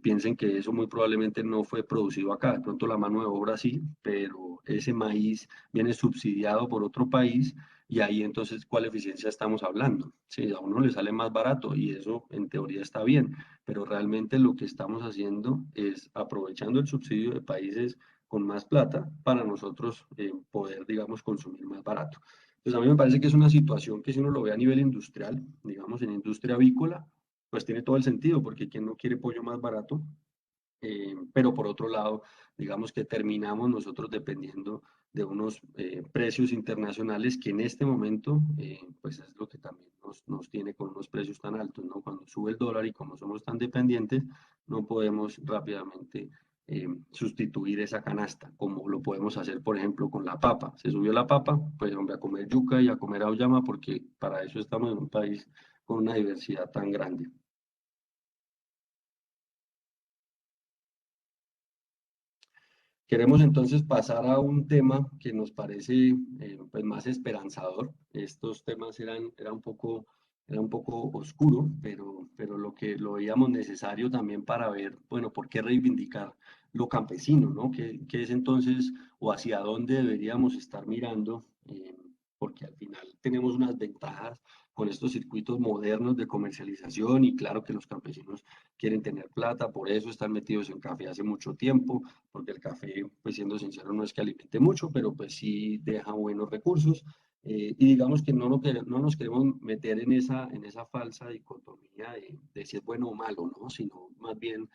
piensen que eso muy probablemente no fue producido acá. De pronto la mano de obra sí, pero ese maíz viene subsidiado por otro país, y ahí entonces, ¿cuál eficiencia estamos hablando? Sí, a uno le sale más barato y eso en teoría está bien, pero realmente lo que estamos haciendo es aprovechando el subsidio de países con más plata para nosotros poder, digamos, consumir más barato. Pues a mí me parece que es una situación que, si uno lo ve a nivel industrial, digamos en industria avícola, pues tiene todo el sentido, porque quien no quiere pollo más barato. Pero por otro lado, digamos que terminamos nosotros dependiendo de unos precios internacionales que en este momento, pues es lo que también nos tiene con unos precios tan altos, ¿no? Cuando sube el dólar y como somos tan dependientes, no podemos rápidamente sustituir esa canasta, como lo podemos hacer, por ejemplo, con la papa. Se subió la papa, pues hombre, a comer yuca y a comer auyama, porque para eso estamos en un país con una diversidad tan grande. Queremos entonces pasar a un tema que nos parece pues más esperanzador. Estos temas era un poco oscuro, pero lo veíamos necesario también para ver, bueno, por qué reivindicar lo campesino, ¿no? ¿Qué es entonces, o hacia dónde deberíamos estar mirando? Porque al final tenemos unas ventajas con estos circuitos modernos de comercialización, y claro que los campesinos quieren tener plata, por eso están metidos en café hace mucho tiempo, porque el café, pues siendo sincero, no es que alimente mucho, pero pues sí deja buenos recursos. Y digamos que no nos queremos meter en esa falsa dicotomía de si es bueno o malo, ¿no? Sino más bien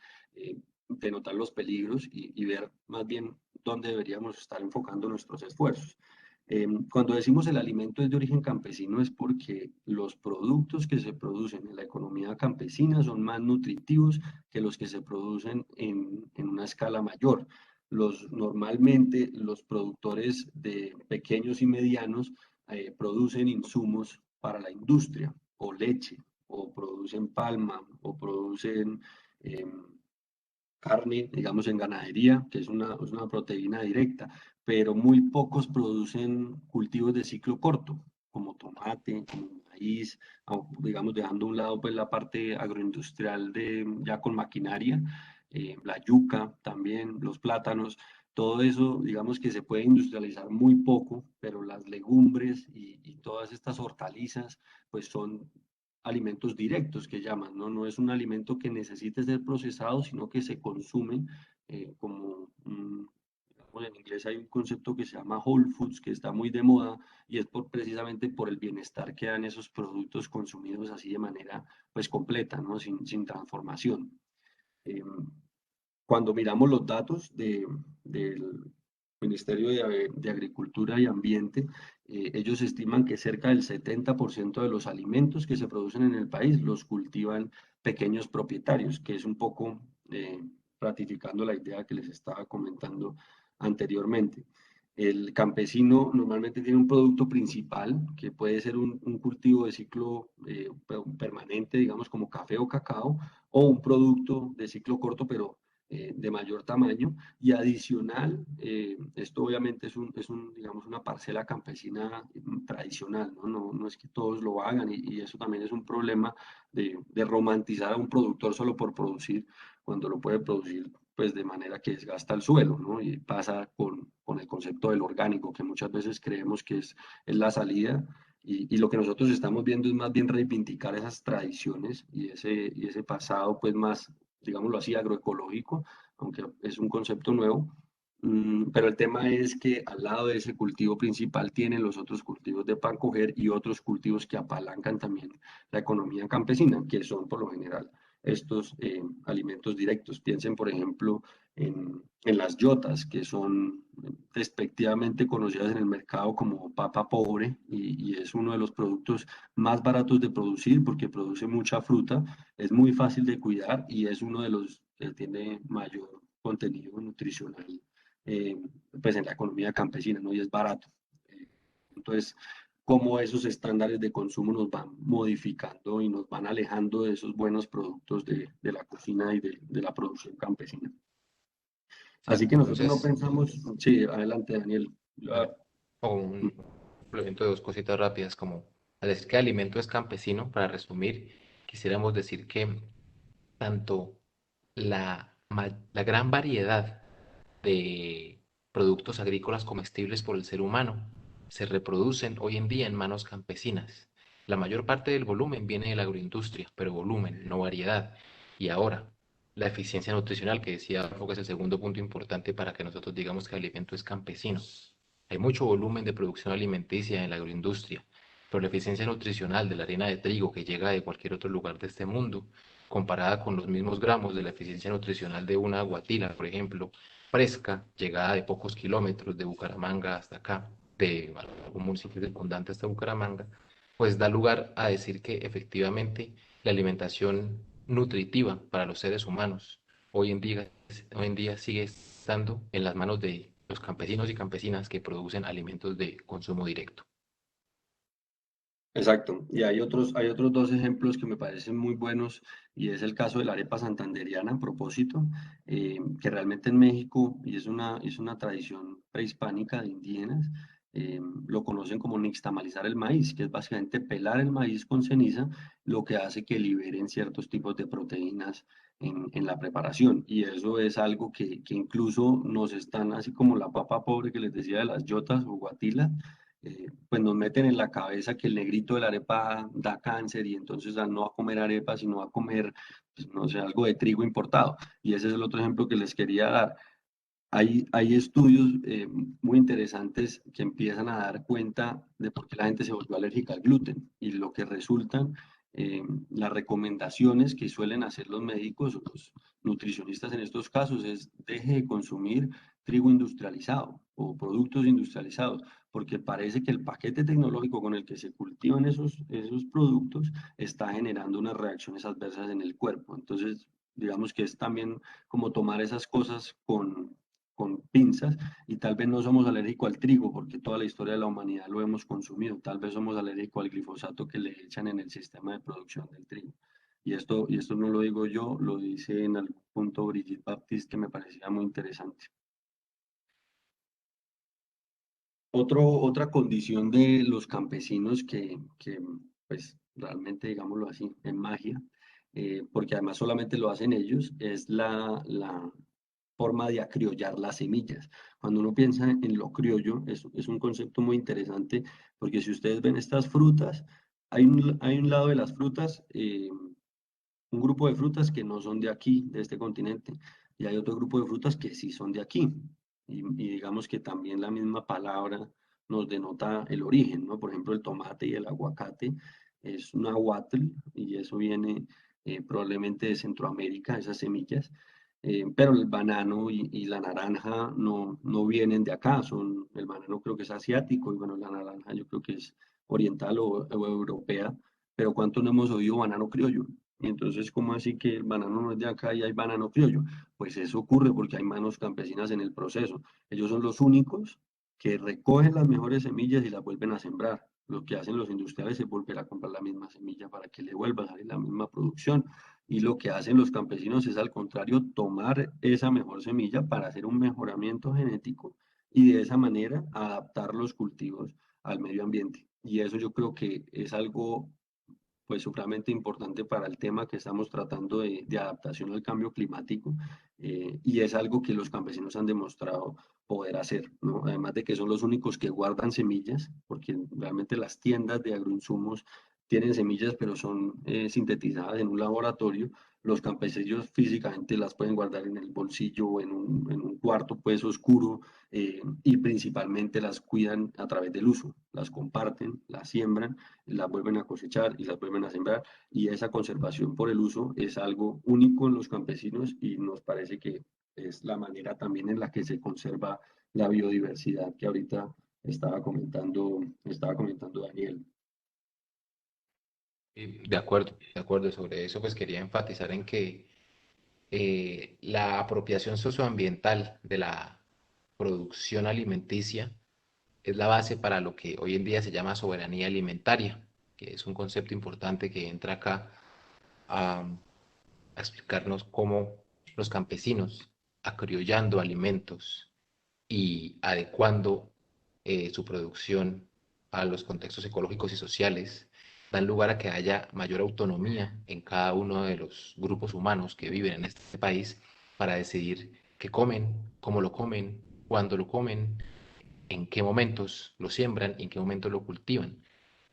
denotar los peligros y ver más bien dónde deberíamos estar enfocando nuestros esfuerzos. Cuando decimos el alimento es de origen campesino es porque los productos que se producen en la economía campesina son más nutritivos que los que se producen en una escala mayor. Normalmente los productores de pequeños y medianos producen insumos para la industria, o leche, o producen palma, o producen carne, digamos en ganadería, que es una proteína directa, pero muy pocos producen cultivos de ciclo corto, como tomate, como maíz, digamos dejando a un lado pues la parte agroindustrial de ya con maquinaria, la yuca también, los plátanos, todo eso digamos que se puede industrializar muy poco, pero las legumbres y todas estas hortalizas pues son alimentos directos que llaman, ¿no? No es un alimento que necesite ser procesado, sino que se consume como digamos, en inglés hay un concepto que se llama Whole Foods, que está muy de moda, y es precisamente por el bienestar que dan esos productos consumidos así de manera pues completa, ¿no? Sin transformación. Cuando miramos los datos del Ministerio de Agricultura y Ambiente, ellos estiman que cerca del 70% de los alimentos que se producen en el país los cultivan pequeños propietarios, que es un poco ratificando la idea que les estaba comentando anteriormente. El campesino normalmente tiene un producto principal, que puede ser un cultivo de ciclo permanente, digamos como café o cacao, o un producto de ciclo corto, pero de mayor tamaño, y adicional, esto obviamente digamos, una parcela campesina tradicional, ¿no? No es que todos lo hagan y eso también es un problema de romantizar a un productor solo por producir, cuando lo puede producir pues de manera que desgasta el suelo, ¿no? Y pasa con el concepto del orgánico, que muchas veces creemos que es la salida, y lo que nosotros estamos viendo es más bien reivindicar esas tradiciones y ese pasado pues más, digámoslo así, agroecológico, aunque es un concepto nuevo. Pero el tema es que al lado de ese cultivo principal tienen los otros cultivos de pan coger y otros cultivos que apalancan también la economía campesina, que son por lo general estos alimentos directos. Piensen, por ejemplo, en las yotas, que son despectivamente conocidas en el mercado como papa pobre, y es uno de los productos más baratos de producir porque produce mucha fruta, es muy fácil de cuidar y es uno de los que tiene mayor contenido nutricional eh, pues en la economía campesina, ¿no? Y es barato. Entonces, cómo esos estándares de consumo nos van modificando y nos van alejando de esos buenos productos de la cocina y de la producción campesina. Así que Exacto, nosotros no entonces, pensamos, sí, adelante Daniel. vale, o un complemento de dos cositas rápidas, como al decir que el alimento es campesino, para resumir, quisiéramos decir que tanto la gran variedad de productos agrícolas comestibles por el ser humano se reproducen hoy en día en manos campesinas. La mayor parte del volumen viene de la agroindustria, pero volumen, no variedad. Y ahora, la eficiencia nutricional, que decía, que es el segundo punto importante para que nosotros digamos que el alimento es campesino. Hay mucho volumen de producción alimenticia en la agroindustria, pero la eficiencia nutricional de la harina de trigo que llega de cualquier otro lugar de este mundo, comparada con los mismos gramos de la eficiencia nutricional de una guatila, por ejemplo, fresca, llegada de pocos kilómetros de Bucaramanga hasta acá, de algún municipio circundante hasta Bucaramanga, pues da lugar a decir que efectivamente la alimentación nutritiva para los seres humanos hoy en día sigue estando en las manos de los campesinos y campesinas que producen alimentos de consumo directo. Exacto, y hay otros dos ejemplos que me parecen muy buenos, y es el caso de la arepa santandereana, a propósito, que realmente en México, y es una tradición prehispánica de indígenas, lo conocen como nixtamalizar el maíz, que es básicamente pelar el maíz con ceniza, lo que hace que liberen ciertos tipos de proteínas en la preparación, y eso es algo que incluso nos están, así como la papa pobre que les decía de las yotas o guatila, pues nos meten en la cabeza que el negrito de la arepa da cáncer y entonces no va a comer arepa, sino va a comer, pues, no sé, algo de trigo importado. Y ese es el otro ejemplo que les quería dar. Hay estudios muy interesantes que empiezan a dar cuenta de por qué la gente se volvió alérgica al gluten y lo que resultan las recomendaciones que suelen hacer los médicos, nutricionistas en estos casos es deje de consumir trigo industrializado o productos industrializados, porque parece que el paquete tecnológico con el que se cultivan esos productos está generando unas reacciones adversas en el cuerpo. Entonces, digamos que es también como tomar esas cosas con pinzas, y tal vez no somos alérgicos al trigo porque toda la historia de la humanidad lo hemos consumido, tal vez somos alérgicos al glifosato que le echan en el sistema de producción del trigo. Y esto no lo digo yo, lo dice en algún punto Brigitte Baptiste, que me parecía muy interesante. Otra condición de los campesinos que pues realmente, digámoslo así, en magia, porque además solamente lo hacen ellos, es la forma de acriollar las semillas. Cuando uno piensa en lo criollo, es un concepto muy interesante, porque si ustedes ven estas frutas, hay un lado de las frutas, un grupo de frutas que no son de aquí, de este continente, y hay otro grupo de frutas que sí son de aquí. Y digamos que también la misma palabra nos denota el origen, ¿no? Por ejemplo, el tomate y el aguacate es un aguatl, y eso viene probablemente de Centroamérica, esas semillas. Pero el banano y la naranja no vienen de acá, el banano creo que es asiático, y bueno, la naranja yo creo que es oriental o europea, pero ¿cuánto no hemos oído banano criollo? Y entonces, ¿cómo así que el banano no es de acá y hay banano criollo? Pues eso ocurre porque hay manos campesinas en el proceso. Ellos son los únicos que recogen las mejores semillas y las vuelven a sembrar. Lo que hacen los industriales es volver a comprar la misma semilla para que le vuelva a salir la misma producción. Y lo que hacen los campesinos es, al contrario, tomar esa mejor semilla para hacer un mejoramiento genético y de esa manera adaptar los cultivos al medio ambiente. Y eso yo creo que es algo pues supremamente importante para el tema que estamos tratando de adaptación al cambio climático, y es algo que los campesinos han demostrado poder hacer, ¿no? Además de que son los únicos que guardan semillas, porque realmente las tiendas de agroinsumos tienen semillas, pero son sintetizadas en un laboratorio. Los campesinos físicamente las pueden guardar en el bolsillo o en un cuarto pues oscuro, y principalmente las cuidan a través del uso, las comparten, las siembran, las vuelven a cosechar y las vuelven a sembrar, y esa conservación por el uso es algo único en los campesinos, y nos parece que es la manera también en la que se conserva la biodiversidad que ahorita estaba comentando Daniel. Y de acuerdo sobre eso, pues quería enfatizar en que la apropiación socioambiental de la producción alimenticia es la base para lo que hoy en día se llama soberanía alimentaria, que es un concepto importante que entra acá a, a explicarnos cómo los campesinos, acriollando alimentos y adecuando su producción a los contextos ecológicos y sociales, dan lugar a que haya mayor autonomía en cada uno de los grupos humanos que viven en este país para decidir qué comen, cómo lo comen, cuándo lo comen, en qué momentos lo siembran y en qué momentos lo cultivan,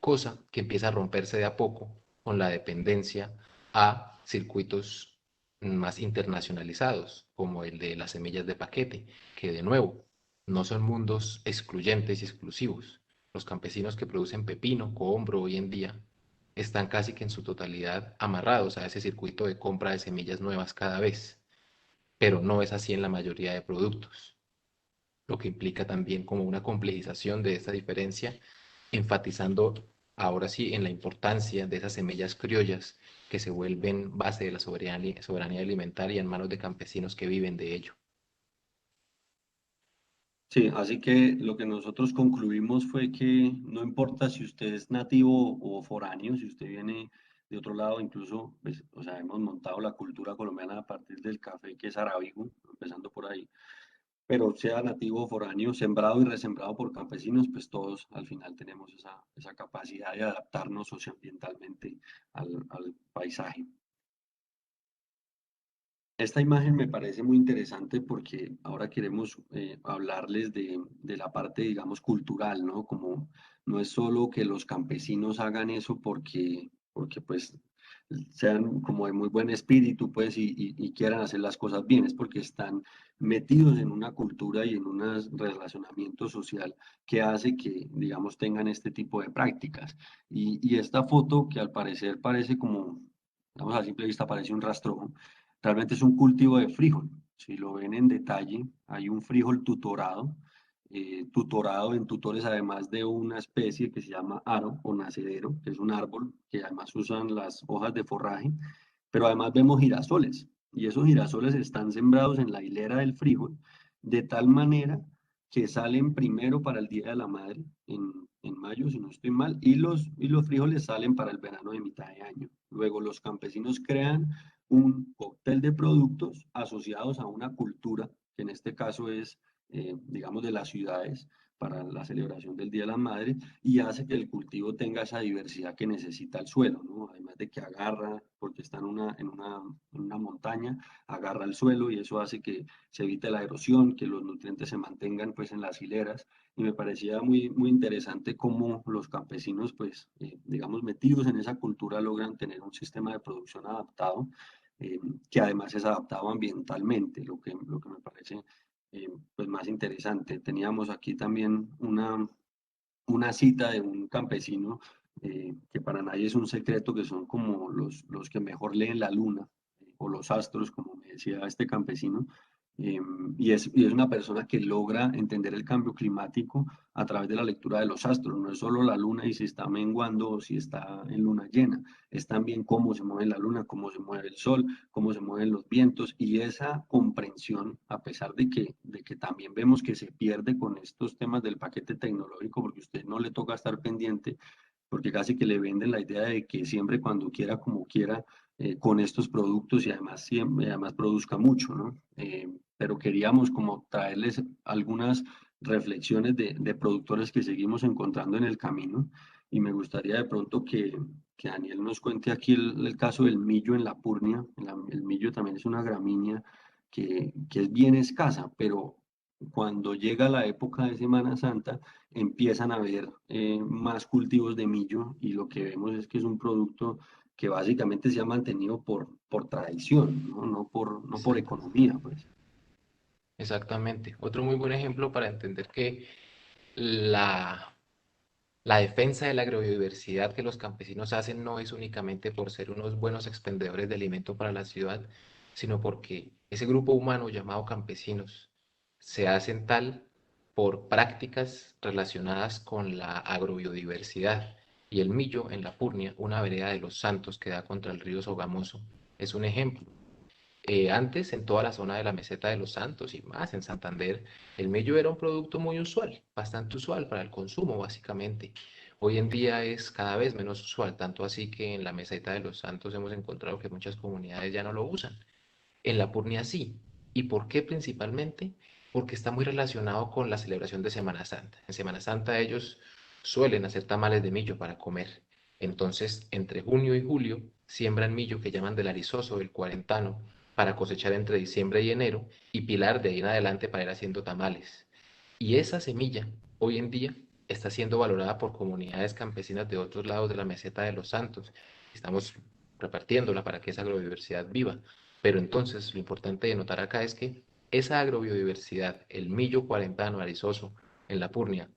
cosa que empieza a romperse de a poco con la dependencia a circuitos más internacionalizados, como el de las semillas de paquete, que de nuevo no son mundos excluyentes y exclusivos. Los campesinos que producen pepino, cohombro hoy en día están casi que en su totalidad amarrados a ese circuito de compra de semillas nuevas cada vez, pero no es así en la mayoría de productos, lo que implica también como una complejización de esta diferencia, enfatizando ahora sí en la importancia de esas semillas criollas que se vuelven base de la soberanía alimentaria en manos de campesinos que viven de ello. Sí, así que lo que nosotros concluimos fue que no importa si usted es nativo o foráneo, si usted viene de otro lado, incluso, pues, o sea, hemos montado la cultura colombiana a partir del café, que es arábigo, empezando por ahí, pero sea nativo o foráneo, sembrado y resembrado por campesinos, pues todos al final tenemos esa capacidad de adaptarnos socioambientalmente al paisaje. Esta imagen me parece muy interesante porque ahora queremos hablarles de la parte, digamos, cultural, ¿no? Como no es solo que los campesinos hagan eso porque pues sean como de muy buen espíritu, pues, y quieran hacer las cosas bien, es porque están metidos en una cultura y en un relacionamiento social que hace que, digamos, tengan este tipo de prácticas. Y esta foto, que al parecer parece como, vamos, a simple vista parece un rastrojo, realmente es un cultivo de frijol. Si lo ven en detalle, hay un frijol tutorado, tutorado en tutores además de una especie que se llama aro o nacedero, que es un árbol que además usan las hojas de forraje, pero además vemos girasoles y esos girasoles están sembrados en la hilera del frijol de tal manera que salen primero para el Día de la Madre en mayo, si no estoy mal, y los frijoles salen para el verano de mitad de año. Luego los campesinos crean un cóctel de productos asociados a una cultura, que en este caso es, digamos, de las ciudades, para la celebración del Día de la Madre, y hace que el cultivo tenga esa diversidad que necesita el suelo, ¿no? Además de que agarra, porque está en una montaña, agarra el suelo y eso hace que se evite la erosión, que los nutrientes se mantengan pues en las hileras. Y me parecía muy interesante cómo los campesinos, pues, digamos, metidos en esa cultura logran tener un sistema de producción adaptado, que además es adaptado ambientalmente, lo que me parece pues más interesante. Teníamos aquí también una cita de un campesino, que para nadie es un secreto, que son como los que mejor leen la luna, o los astros, como me decía este campesino, y es una persona que logra entender el cambio climático a través de la lectura de los astros. No es solo la luna y si está menguando o si está en luna llena, es también cómo se mueve la luna, cómo se mueve el sol, cómo se mueven los vientos, y esa comprensión, a pesar de que también vemos que se pierde con estos temas del paquete tecnológico, porque a usted no le toca estar pendiente, porque casi que le venden la idea de que siempre cuando quiera, como quiera, con estos productos, y además, siempre, además produzca mucho, ¿no? Pero queríamos como traerles algunas reflexiones de productores que seguimos encontrando en el camino, y me gustaría de pronto que Daniel nos cuente aquí el caso del millo en la Purnia. El millo también es una gramínea que es bien escasa, pero cuando llega la época de Semana Santa, empiezan a haber más cultivos de millo, y lo que vemos es que es un producto que básicamente se ha mantenido por tradición, ¿no? No por Exacto. economía, pues. Exactamente. Otro muy buen ejemplo para entender que la, la defensa de la agrobiodiversidad que los campesinos hacen no es únicamente por ser unos buenos expendedores de alimento para la ciudad, sino porque ese grupo humano llamado campesinos se hacen tal por prácticas relacionadas con la agrobiodiversidad. Y el millo en la Purnia, una vereda de Los Santos que da contra el río Sogamoso, es un ejemplo. Antes, en toda la zona de la meseta de Los Santos y más en Santander, el mello era un producto muy usual, bastante usual para el consumo, básicamente. Hoy en día es cada vez menos usual, tanto así que en la meseta de Los Santos hemos encontrado que muchas comunidades ya no lo usan. En la Purnia sí. ¿Y por qué principalmente? Porque está muy relacionado con la celebración de Semana Santa. En Semana Santa ellos suelen hacer tamales de millo para comer. Entonces, entre junio y julio, siembran millo que llaman del arizoso, el cuarentano, para cosechar entre diciembre y enero y pilar de ahí en adelante para ir haciendo tamales. Y esa semilla, hoy en día, está siendo valorada por comunidades campesinas de otros lados de la meseta de Los Santos. Estamos repartiéndola para que esa agrobiodiversidad viva. Pero entonces lo importante de notar acá es que esa agrobiodiversidad, el millo cuarentano arizoso en la Purnia,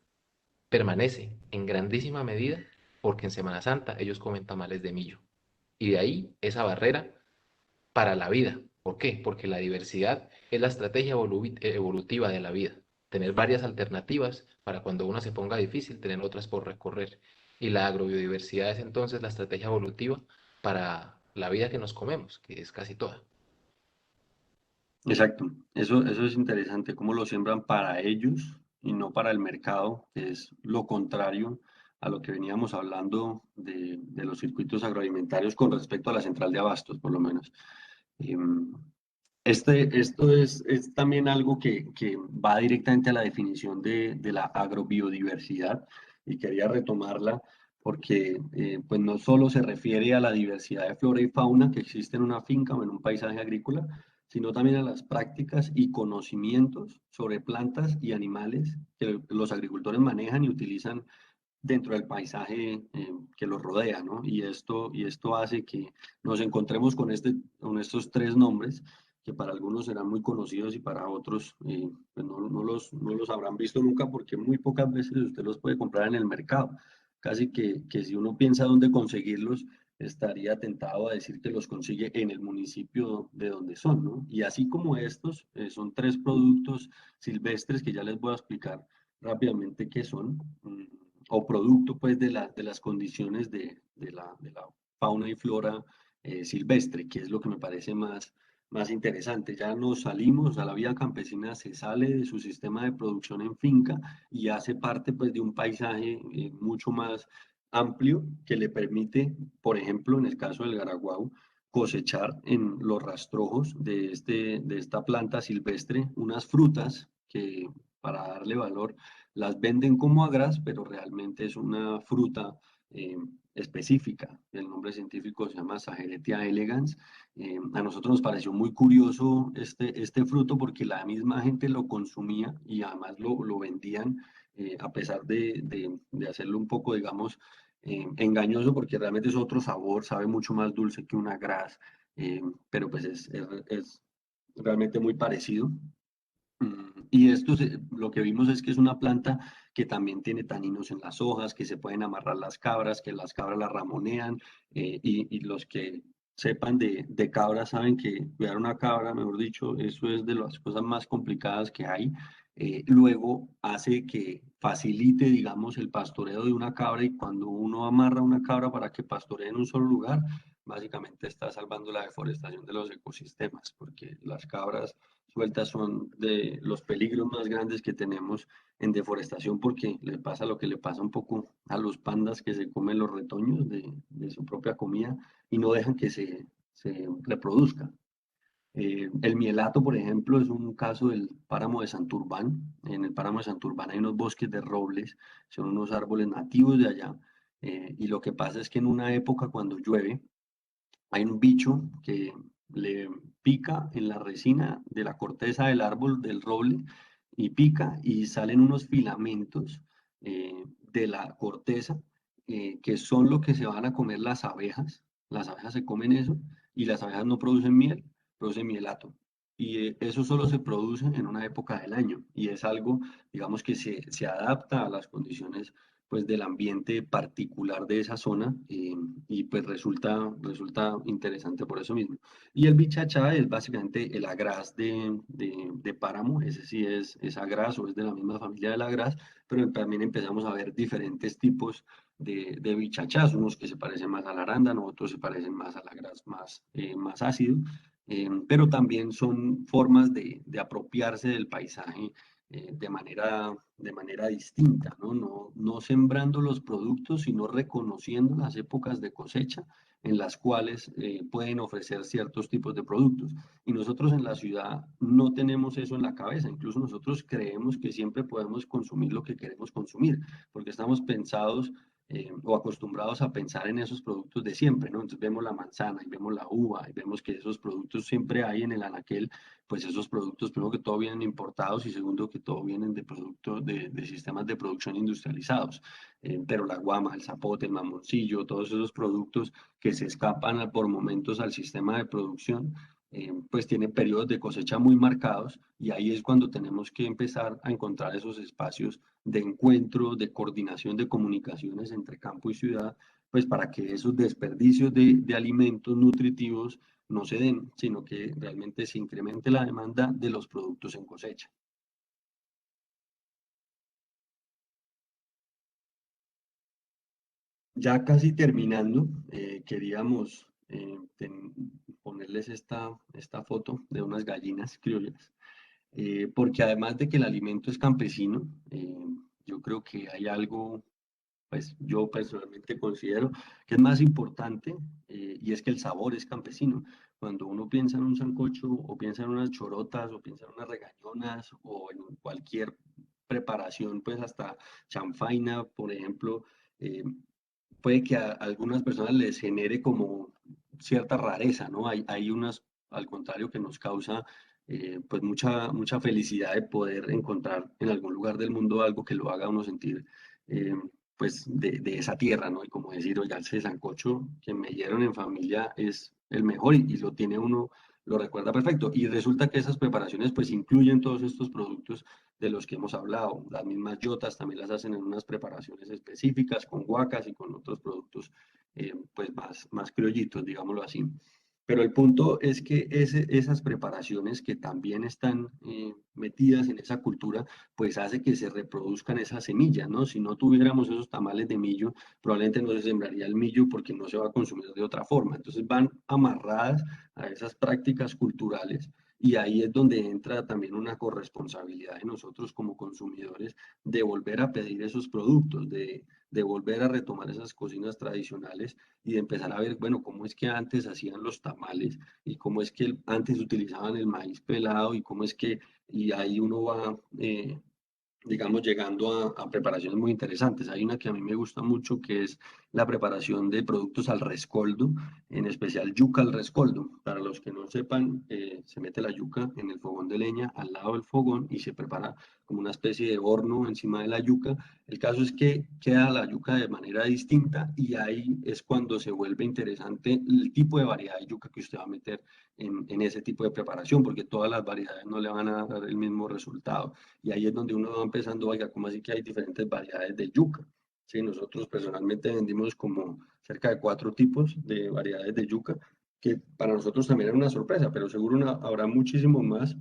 permanece en grandísima medida porque en Semana Santa ellos comen tamales de millo. Y de ahí esa barrera para la vida. ¿Por qué? Porque la diversidad es la estrategia evolutiva de la vida. Tener varias alternativas para cuando una se ponga difícil, tener otras por recorrer. Y la agrobiodiversidad es entonces la estrategia evolutiva para la vida que nos comemos, que es casi toda. Exacto, eso es interesante, cómo lo siembran para ellos y no para el mercado, que es lo contrario a lo que veníamos hablando de los circuitos agroalimentarios con respecto a la central de abastos, por lo menos. Em, esto es también algo que va directamente a la definición de la agrobiodiversidad, y quería retomarla porque pues no solo se refiere a la diversidad de flora y fauna que existe en una finca o en un paisaje agrícola, sino también a las prácticas y conocimientos sobre plantas y animales que los agricultores manejan y utilizan dentro del paisaje que los rodea, ¿no? Y esto hace que nos encontremos con estos tres nombres, que para algunos serán muy conocidos y para otros pues no los habrán visto nunca, porque muy pocas veces usted los puede comprar en el mercado. Casi que si uno piensa dónde conseguirlos, estaría tentado a decir que los consigue en el municipio de donde son, ¿no? Y así como estos, son tres productos silvestres que ya les voy a explicar rápidamente qué son, o producto pues de las condiciones de la fauna y flora silvestre, que es lo que me parece más interesante. Ya nos salimos a la vida campesina, se sale de su sistema de producción en finca y hace parte pues de un paisaje mucho más amplio que le permite, por ejemplo, en el caso del Garaguao, cosechar en los rastrojos de esta planta silvestre unas frutas que, para darle valor, las venden como agras, pero realmente es una fruta eh, específica. El nombre científico se llama Sageretia elegans. A nosotros nos pareció muy curioso este fruto porque la misma gente lo consumía y además lo vendían, a pesar de hacerlo un poco, digamos, engañoso, porque realmente es otro sabor, sabe mucho más dulce que una gras, pero pues es realmente muy parecido. Y esto lo que vimos es que es una planta que también tiene taninos en las hojas, que se pueden amarrar las cabras, que las cabras las ramonean, y los que sepan de cabras saben que cuidar una cabra, mejor dicho, eso es de las cosas más complicadas que hay. Luego hace que facilite, digamos, el pastoreo de una cabra, y cuando uno amarra una cabra para que pastoree en un solo lugar, básicamente está salvando la deforestación de los ecosistemas, porque las cabras sueltas son de los peligros más grandes que tenemos en deforestación, porque le pasa lo que le pasa un poco a los pandas, que se comen los retoños de su propia comida y no dejan que se reproduzca. El mielato, por ejemplo, es un caso del páramo de Santurbán. En el páramo de Santurbán hay unos bosques de robles, son unos árboles nativos de allá, y lo que pasa es que en una época cuando llueve, hay un bicho que le pica en la resina de la corteza del árbol del roble, y pica y salen unos filamentos de la corteza, que son lo que se van a comer las abejas. Las abejas se comen eso y las abejas no producen miel, producen mielato. Y eso solo se produce en una época del año y es algo, digamos, que se adapta a las condiciones pues del ambiente particular de esa zona, y pues resulta interesante por eso mismo. Y el bichachá es básicamente el agraz de páramo, ese sí es agraz o es de la misma familia del agraz, pero también empezamos a ver diferentes tipos de bichachás, unos que se parecen más al arándano, otros se parecen más al agraz más ácido, pero también son formas de apropiarse del paisaje de manera distinta, ¿no? No sembrando los productos, sino reconociendo las épocas de cosecha en las cuales pueden ofrecer ciertos tipos de productos. Y nosotros en la ciudad no tenemos eso en la cabeza, incluso nosotros creemos que siempre podemos consumir lo que queremos consumir, porque estamos pensados o acostumbrados a pensar en esos productos de siempre, ¿no? Entonces vemos la manzana y vemos la uva y vemos que esos productos siempre hay en el anaquel, pues esos productos, primero que todo, vienen importados y segundo que todo vienen de productos de sistemas de producción industrializados. Pero la guama, el zapote, el mamoncillo, todos esos productos que se escapan por momentos al sistema de producción, pues tienen periodos de cosecha muy marcados y ahí es cuando tenemos que empezar a encontrar esos espacios de encuentro, de coordinación de comunicaciones entre campo y ciudad, pues para que esos desperdicios de alimentos nutritivos no se den, sino que realmente se incremente la demanda de los productos en cosecha. Ya casi terminando, queríamos ponerles esta foto de unas gallinas criollas, porque además de que el alimento es campesino, yo creo que hay algo, pues yo personalmente considero que es más importante, y es que el sabor es campesino. Cuando uno piensa en un sancocho o piensa en unas chorotas o piensa en unas regañonas o en cualquier preparación, pues hasta chanfaina, por ejemplo, puede que a algunas personas les genere como cierta rareza, ¿no? Hay unas, al contrario, que nos causa pues mucha felicidad de poder encontrar en algún lugar del mundo algo que lo haga a uno sentir eh, pues de esa tierra, ¿no? Y como decir, oye, ese sancocho que me dieron en familia es el mejor y lo tiene uno, lo recuerda perfecto. Y resulta que esas preparaciones pues incluyen todos estos productos de los que hemos hablado. Las mismas yotas también las hacen en unas preparaciones específicas con guacas y con otros productos pues más criollitos, digámoslo así. Pero el punto es que esas preparaciones que también están metidas en esa cultura, pues hace que se reproduzcan esas semillas, ¿no? Si no tuviéramos esos tamales de millo, probablemente no se sembraría el millo porque no se va a consumir de otra forma. Entonces van amarradas a esas prácticas culturales y ahí es donde entra también una corresponsabilidad de nosotros como consumidores de volver a pedir esos productos, de volver a retomar esas cocinas tradicionales y de empezar a ver, bueno, cómo es que antes hacían los tamales y cómo es que antes utilizaban el maíz pelado y cómo es que, y ahí uno va, digamos, llegando a preparaciones muy interesantes. Hay una que a mí me gusta mucho que es la preparación de productos al rescoldo, en especial yuca al rescoldo. Para los que no sepan, se mete la yuca en el fogón de leña al lado del fogón y se prepara como una especie de horno encima de la yuca. El caso es que queda la yuca de manera distinta y ahí es cuando se vuelve interesante el tipo de variedad de yuca que usted va a meter en ese tipo de preparación, porque todas las variedades no le van a dar el mismo resultado. Y ahí es donde uno va empezando, oiga, ¿cómo así que hay diferentes variedades de yuca? Sí, nosotros personalmente vendimos como cerca de 4 tipos de variedades de yuca, que para nosotros también era una sorpresa, pero seguro habrá muchísimo más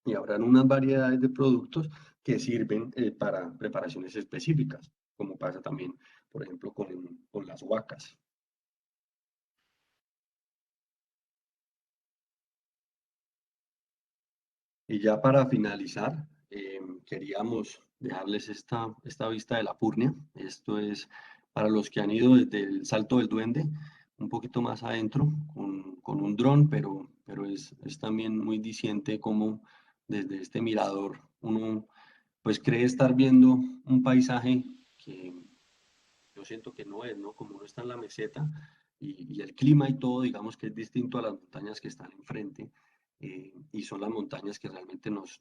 y habrán unas variedades de productos que sirven para preparaciones específicas, como pasa también, por ejemplo, con las huacas. Y ya para finalizar, queríamos dejarles esta vista de la Purnia. Esto es para los que han ido desde el Salto del Duende, un poquito más adentro, con un dron, pero es también muy diciente como desde este mirador uno pues cree estar viendo un paisaje que yo siento que no es, ¿no? Como uno está en la meseta y el clima y todo, digamos que es distinto a las montañas que están enfrente, y son las montañas que realmente nos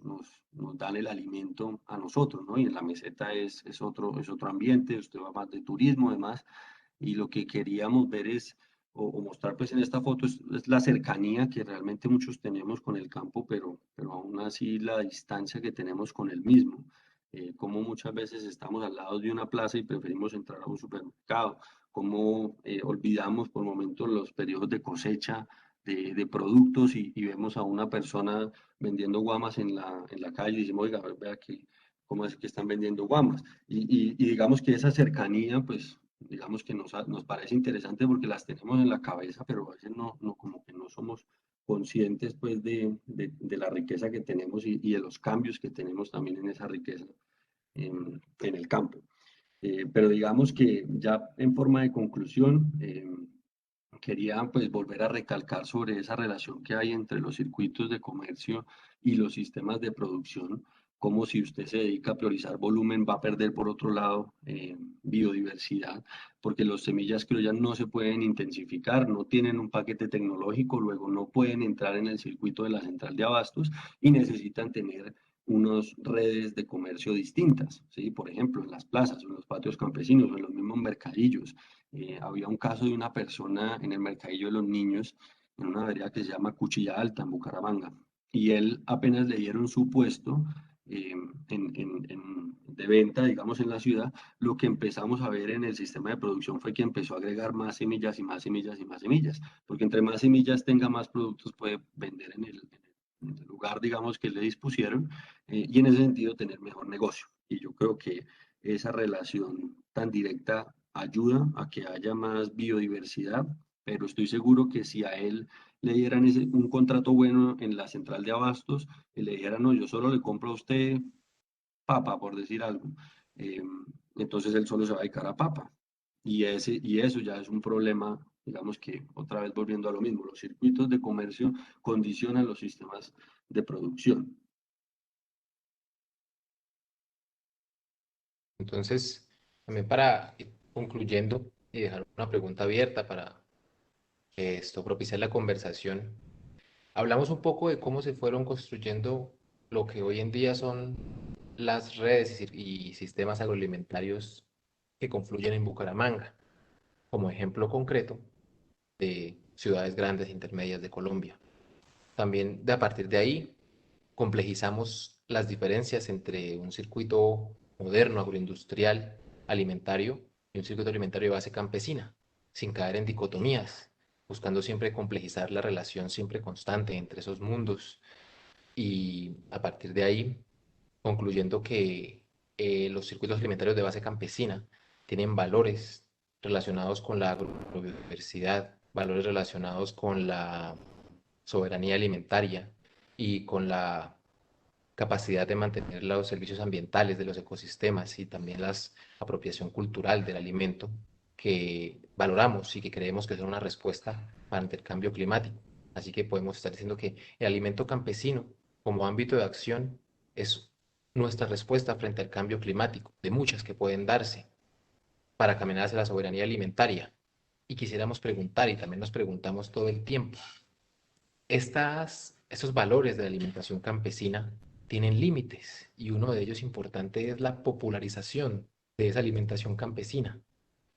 dan el alimento a nosotros, ¿no? Y en la meseta es otro ambiente, usted va más de turismo, además, y lo que queríamos ver o mostrar pues en esta foto es la cercanía que realmente muchos tenemos con el campo, pero aún así la distancia que tenemos con el mismo. Como muchas veces estamos al lado de una plaza y preferimos entrar a un supermercado, cómo olvidamos por momentos los periodos de cosecha de productos y vemos a una persona vendiendo guamas en la calle y decimos, oiga, vea que, cómo es que están vendiendo guamas. Y digamos que esa cercanía, pues digamos que nos parece interesante porque las tenemos en la cabeza, pero a veces no como que no somos conscientes pues de la riqueza que tenemos y de los cambios que tenemos también en esa riqueza en el campo. Pero digamos que ya en forma de conclusión, quería pues volver a recalcar sobre esa relación que hay entre los circuitos de comercio y los sistemas de producción, como si usted se dedica a priorizar volumen, va a perder por otro lado biodiversidad, porque los semillas criollas no se pueden intensificar, no tienen un paquete tecnológico, luego no pueden entrar en el circuito de la central de abastos y necesitan tener unas redes de comercio distintas, ¿sí? Por ejemplo, en las plazas, en los patios campesinos, o en los mismos mercadillos. Había un caso de una persona en el mercadillo de los niños, en una vereda que se llama Cuchilla Alta, en Bucaramanga, y él apenas le dieron su puesto de venta, digamos, en la ciudad, lo que empezamos a ver en el sistema de producción fue que empezó a agregar más semillas y más semillas y más semillas, porque entre más semillas tenga, más productos puede vender en el lugar, digamos, que le dispusieron, y en ese sentido tener mejor negocio. Y yo creo que esa relación tan directa ayuda a que haya más biodiversidad, pero estoy seguro que si a él le dieran un contrato bueno en la central de abastos, y le dijeran, no, yo solo le compro a usted papa, por decir algo, eh, entonces él solo se va a dedicar a papa. Y eso ya es un problema, digamos que otra vez volviendo a lo mismo, los circuitos de comercio condicionan los sistemas de producción. Entonces, también para ir concluyendo y dejar una pregunta abierta para que esto propicie la conversación, hablamos un poco de cómo se fueron construyendo lo que hoy en día son las redes y sistemas agroalimentarios que confluyen en Bucaramanga, como ejemplo concreto de ciudades grandes e intermedias de Colombia. También a partir de ahí complejizamos las diferencias entre un circuito moderno, agroindustrial, alimentario y un circuito alimentario de base campesina. sin caer en dicotomías, buscando siempre complejizar la relación siempre constante entre esos mundos y a partir de ahí concluyendo que los circuitos alimentarios de base campesina tienen valores relacionados con la agrobiodiversidad, valores relacionados con la soberanía alimentaria y con la capacidad de mantener los servicios ambientales de los ecosistemas y también la apropiación cultural del alimento que valoramos y que creemos que son una respuesta ante el cambio climático. Así que podemos estar diciendo que el alimento campesino como ámbito de acción es nuestra respuesta frente al cambio climático, de muchas que pueden darse para caminar hacia la soberanía alimentaria. Y quisiéramos preguntar, y también nos preguntamos todo el tiempo, estos valores de la alimentación campesina tienen límites y uno de ellos importante es la popularización de esa alimentación campesina.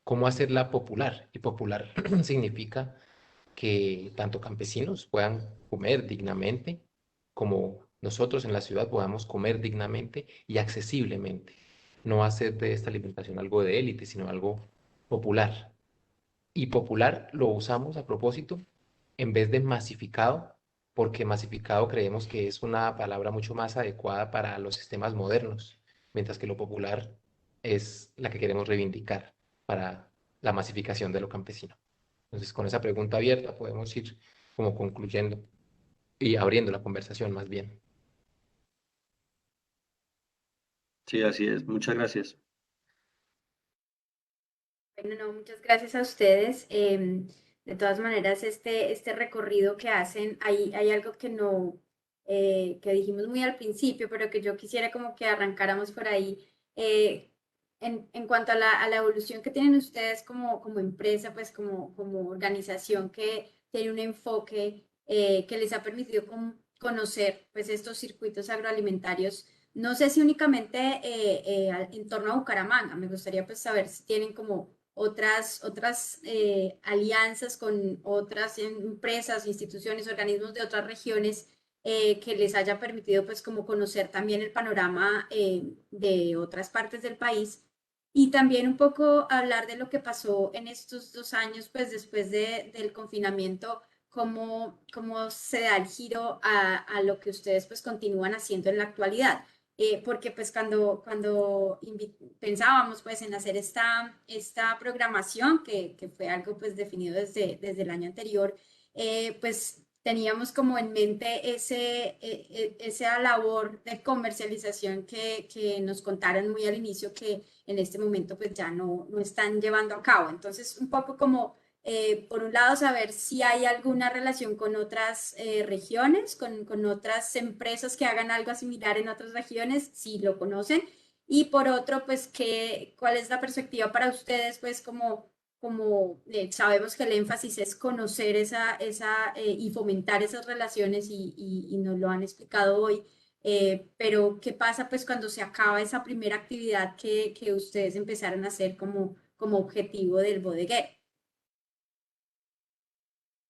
¿Cómo hacerla popular? Y popular significa que tanto campesinos puedan comer dignamente como nosotros en la ciudad podamos comer dignamente y accesiblemente. No hacer de esta alimentación algo de élite, sino algo popular. Y popular lo usamos a propósito en vez de masificado, porque masificado creemos que es una palabra mucho más adecuada para los sistemas modernos, mientras que lo popular es la que queremos reivindicar para la masificación de lo campesino. Entonces, con esa pregunta abierta podemos ir como concluyendo y abriendo la conversación más bien. Sí, así es. Muchas gracias. Bueno, no, muchas gracias a ustedes. De todas maneras, este recorrido que hacen, hay algo que no, que dijimos muy al principio, pero que yo quisiera como que arrancáramos por ahí. eh, en cuanto a la evolución que tienen ustedes como empresa, pues como organización que tiene un enfoque que les ha permitido conocer pues estos circuitos agroalimentarios. No sé si únicamente en torno a Bucaramanga. Me gustaría pues saber si tienen como otras alianzas con otras empresas, instituciones, organismos de otras regiones que les haya permitido pues como conocer también el panorama de otras partes del país y también un poco hablar de lo que pasó en estos 2 años pues después del confinamiento, cómo se da el giro a lo que ustedes pues continúan haciendo en la actualidad. Porque pues cuando pensábamos pues en hacer esta programación, que fue algo pues definido desde el año anterior, pues teníamos como en mente esa labor de comercialización que nos contaron muy al inicio que en este momento pues ya no están llevando a cabo. Entonces, un poco como por un lado, saber si hay alguna relación con otras regiones, con otras empresas que hagan algo similar en otras regiones, si lo conocen. Y por otro, pues, ¿cuál es la perspectiva para ustedes? Pues, como sabemos que el énfasis es conocer y fomentar esas relaciones y nos lo han explicado hoy. Pero, ¿qué pasa pues cuando se acaba esa primera actividad que ustedes empezaron a hacer como objetivo del bodeguero?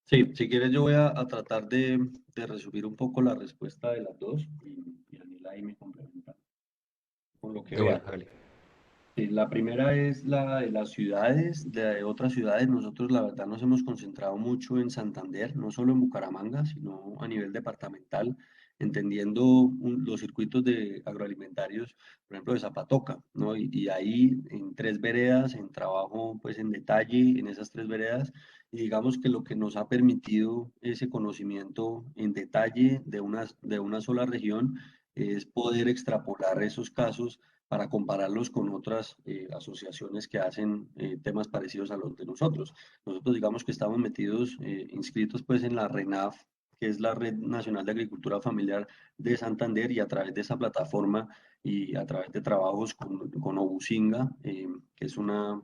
Sí, si quieres yo voy a tratar de resumir un poco la respuesta de las dos y Daniela ahí me complementa con lo que De una, vea. hágale. La primera es la de las ciudades, de otras ciudades. Nosotros la verdad nos hemos concentrado mucho en Santander, no solo en Bucaramanga, sino a nivel departamental, entendiendo los circuitos de agroalimentarios, por ejemplo, de Zapatoca, ¿no? Y ahí en 3 veredas, en trabajo pues en detalle en esas 3 veredas, y digamos que lo que nos ha permitido ese conocimiento en detalle de una sola región es poder extrapolar esos casos para compararlos con otras asociaciones que hacen temas parecidos a los de nosotros. Nosotros digamos que estamos metidos, inscritos pues en la RENAF, que es la Red Nacional de Agricultura Familiar de Santander, y a través de esa plataforma y a través de trabajos con Obusinga, que es una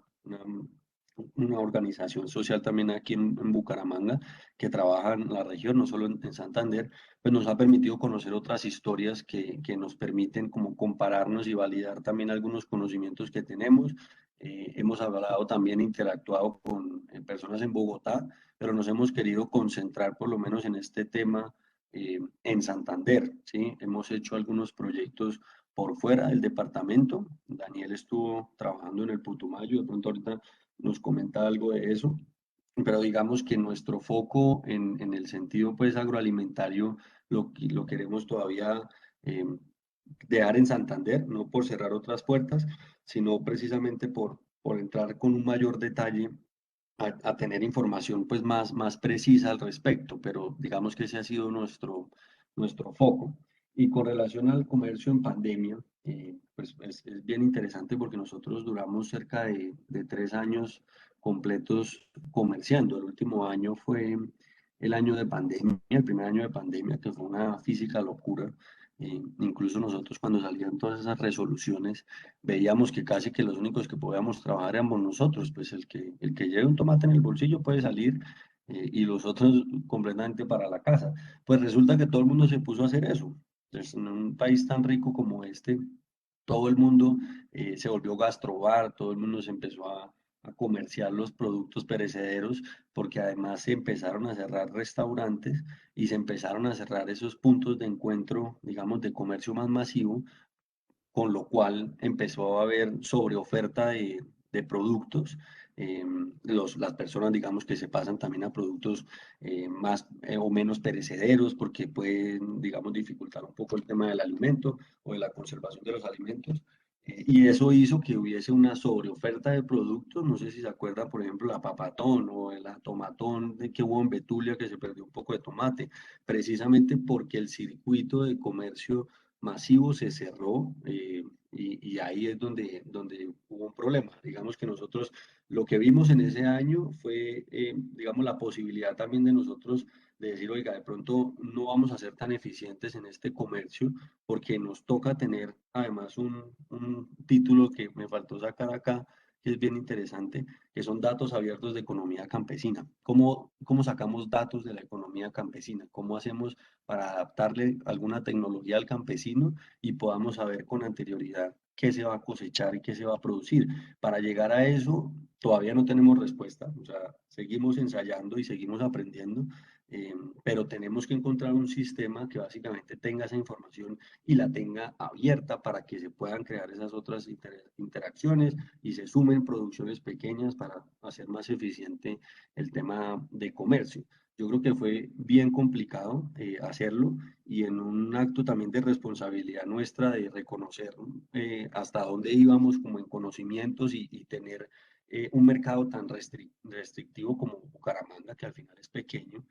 organización social también aquí en Bucaramanga, que trabaja en la región, no solo en Santander, pues nos ha permitido conocer otras historias que nos permiten como compararnos y validar también algunos conocimientos que tenemos. Hemos hablado también, interactuado con personas en Bogotá, pero nos hemos querido concentrar por lo menos en este tema en Santander, ¿sí? Hemos hecho algunos proyectos por fuera del departamento. Daniel estuvo trabajando en el Putumayo, de pronto ahorita nos comenta algo de eso, pero digamos que nuestro foco en el sentido pues agroalimentario lo queremos todavía eh, dejar en Santander, no por cerrar otras puertas, sino precisamente por entrar con un mayor detalle a tener información pues más precisa al respecto, pero digamos que ese ha sido nuestro foco. Y con relación al comercio en pandemia, pues es bien interesante porque nosotros duramos cerca de 3 años completos comerciando. El último año fue el año de pandemia, el primer año de pandemia, que fue una física locura. Incluso nosotros cuando salían todas esas resoluciones, veíamos que casi que los únicos que podíamos trabajar éramos nosotros, pues el que lleve un tomate en el bolsillo puede salir y los otros completamente para la casa. Pues resulta que todo el mundo se puso a hacer eso. Entonces, en un país tan rico como este, todo el mundo se volvió gastrobar, todo el mundo se empezó a comerciar los productos perecederos, porque además se empezaron a cerrar restaurantes y se empezaron a cerrar esos puntos de encuentro, digamos, de comercio más masivo, con lo cual empezó a haber sobreoferta de productos. Las personas, digamos, que se pasan también a productos más o menos perecederos porque pueden, digamos, dificultar un poco el tema del alimento o de la conservación de los alimentos. Y eso hizo que hubiese una sobreoferta de productos. No sé si se acuerda, por ejemplo, la papatón o la tomatón de que hubo en Betulia, que se perdió un poco de tomate, precisamente porque el circuito de comercio masivo se cerró y ahí es donde hubo un problema. Digamos que nosotros lo que vimos en ese año fue, digamos, la posibilidad también de nosotros de decir, oiga, de pronto no vamos a ser tan eficientes en este comercio porque nos toca tener además un título que me faltó sacar acá, que es bien interesante, que son datos abiertos de economía campesina. ¿Cómo sacamos datos de la economía campesina? ¿Cómo hacemos para adaptarle alguna tecnología al campesino y podamos saber con anterioridad qué se va a cosechar y qué se va a producir? Para llegar a eso, todavía no tenemos respuesta, o sea, seguimos ensayando y seguimos aprendiendo, pero tenemos que encontrar un sistema que básicamente tenga esa información y la tenga abierta para que se puedan crear esas otras interacciones y se sumen producciones pequeñas para hacer más eficiente el tema de comercio. Yo creo que fue bien complicado hacerlo y en un acto también de responsabilidad nuestra de reconocer hasta dónde íbamos como en conocimientos y tener un mercado tan restrictivo como Bucaramanga, que al final es pequeño,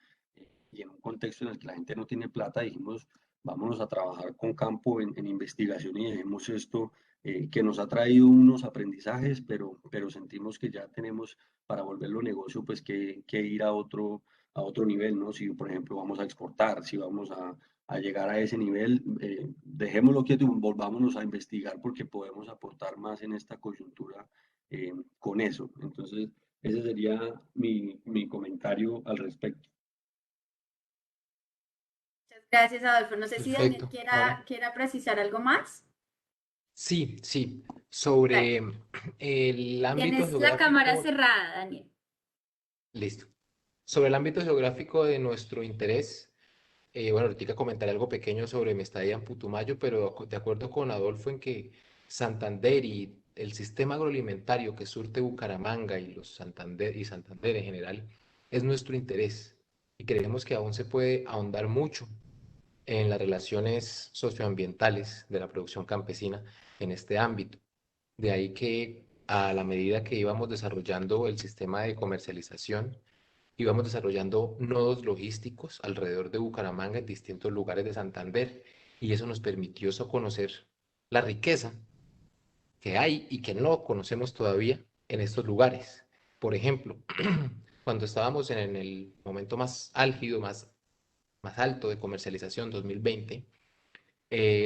y en un contexto en el que la gente no tiene plata, dijimos, vámonos a trabajar con campo en investigación y dejemos esto que nos ha traído unos aprendizajes, pero sentimos que ya tenemos para volverlo negocio, pues que ir a otro nivel, ¿no? Si, por ejemplo, vamos a exportar, si vamos a llegar a ese nivel, dejémoslo quieto y volvámonos a investigar porque podemos aportar más en esta coyuntura con eso. Entonces, ese sería mi comentario al respecto. Muchas gracias, Adolfo. No sé si Daniel Perfecto. Ahora, quiera precisar algo más. sí, Dale. sobre el ámbito Tienes la cámara geográfico, cerrada, Daniel. listo. Sobre el ámbito geográfico de nuestro interés, bueno, ahorita comentaré algo pequeño sobre mi estadía en Putumayo, pero de acuerdo con Adolfo en que Santander y el sistema agroalimentario que surte Bucaramanga y Santander en general es nuestro interés y creemos que aún se puede ahondar mucho en las relaciones socioambientales de la producción campesina en este ámbito. De ahí que a la medida que íbamos desarrollando el sistema de comercialización, íbamos desarrollando nodos logísticos alrededor de Bucaramanga en distintos lugares de Santander y eso nos permitió conocer la riqueza que hay y que no conocemos todavía en estos lugares. Por ejemplo, cuando estábamos en el momento más álgido, más alto de comercialización, 2020,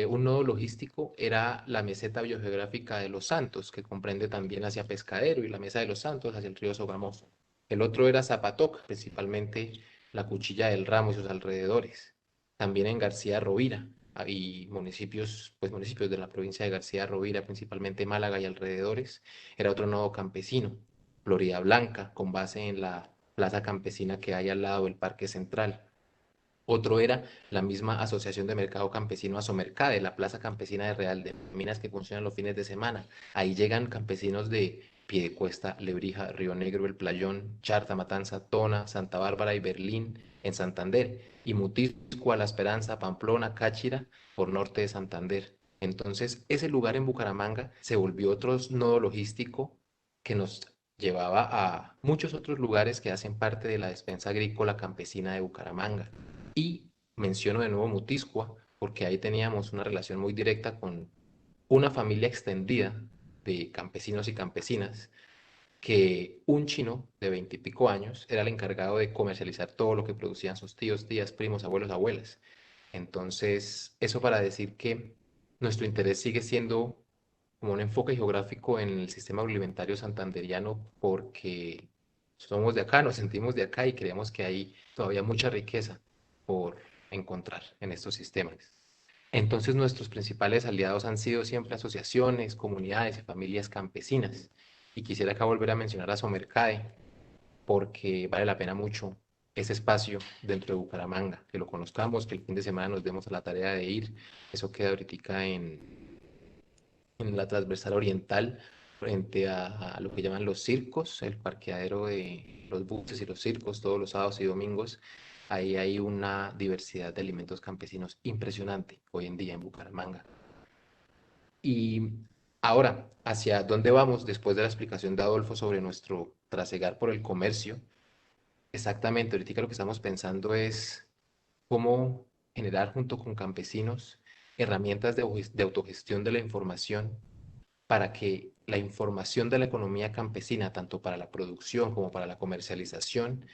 un nodo logístico era la meseta biogeográfica de Los Santos, que comprende también hacia Pescadero y la Mesa de los Santos hacia el río Sogamoso. El otro era Zapatoca, principalmente la Cuchilla del Ramo y sus alrededores. También en García Rovira y municipios de la provincia de García Rovira, principalmente Málaga y alrededores, era otro nodo campesino. Florida Blanca, con base en la plaza campesina que hay al lado del Parque Central. Otro era la misma Asociación de Mercado Campesino Asomercade, la Plaza Campesina de Real de Minas que funciona los fines de semana. Ahí llegan campesinos de Piedecuesta, Lebrija, Río Negro, El Playón, Charta, Matanza, Tona, Santa Bárbara y Berlín en Santander, y Mutiscua, La Esperanza, Pamplona, Cáchira, por norte de Santander. Entonces, ese lugar en Bucaramanga se volvió otro nodo logístico que nos llevaba a muchos otros lugares que hacen parte de la despensa agrícola campesina de Bucaramanga. Y menciono de nuevo Mutiscua, porque ahí teníamos una relación muy directa con una familia extendida de campesinos y campesinas, que un chino de 20 y pico años era el encargado de comercializar todo lo que producían sus tíos, tías, primos, abuelos, abuelas. Entonces, eso para decir que nuestro interés sigue siendo como un enfoque geográfico en el sistema agroalimentario santanderiano, porque somos de acá, nos sentimos de acá y creemos que hay todavía mucha riqueza por encontrar en estos sistemas. Entonces, nuestros principales aliados han sido siempre asociaciones, comunidades y familias campesinas. Y quisiera acá volver a mencionar a Somercade, porque vale la pena mucho ese espacio dentro de Bucaramanga, que lo conozcamos, que el fin de semana nos demos a la tarea de ir. Eso queda ahorita en la transversal oriental, frente a lo que llaman los circos, el parqueadero de los buses y los circos, todos los sábados y domingos. Ahí hay una diversidad de alimentos campesinos impresionante hoy en día en Bucaramanga. Y ahora, ¿hacia dónde vamos después de la explicación de Adolfo sobre nuestro trasegar por el comercio? Exactamente, ahorita lo que estamos pensando es cómo generar junto con campesinos herramientas de autogestión de la información, para que la información de la economía campesina, tanto para la producción como para la comercialización,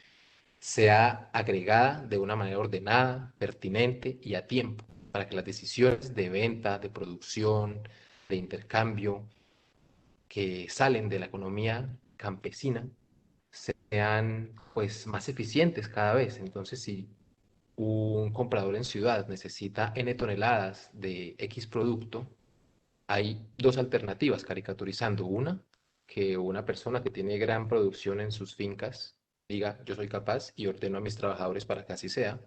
sea agregada de una manera ordenada, pertinente y a tiempo, para que las decisiones de venta, de producción, de intercambio que salen de la economía campesina sean pues más eficientes cada vez. Entonces, si un comprador en ciudad necesita N toneladas de X producto, hay dos alternativas caricaturizando. Una, que una persona que tiene gran producción en sus fincas diga, yo soy capaz y ordeno a mis trabajadores para que así sea.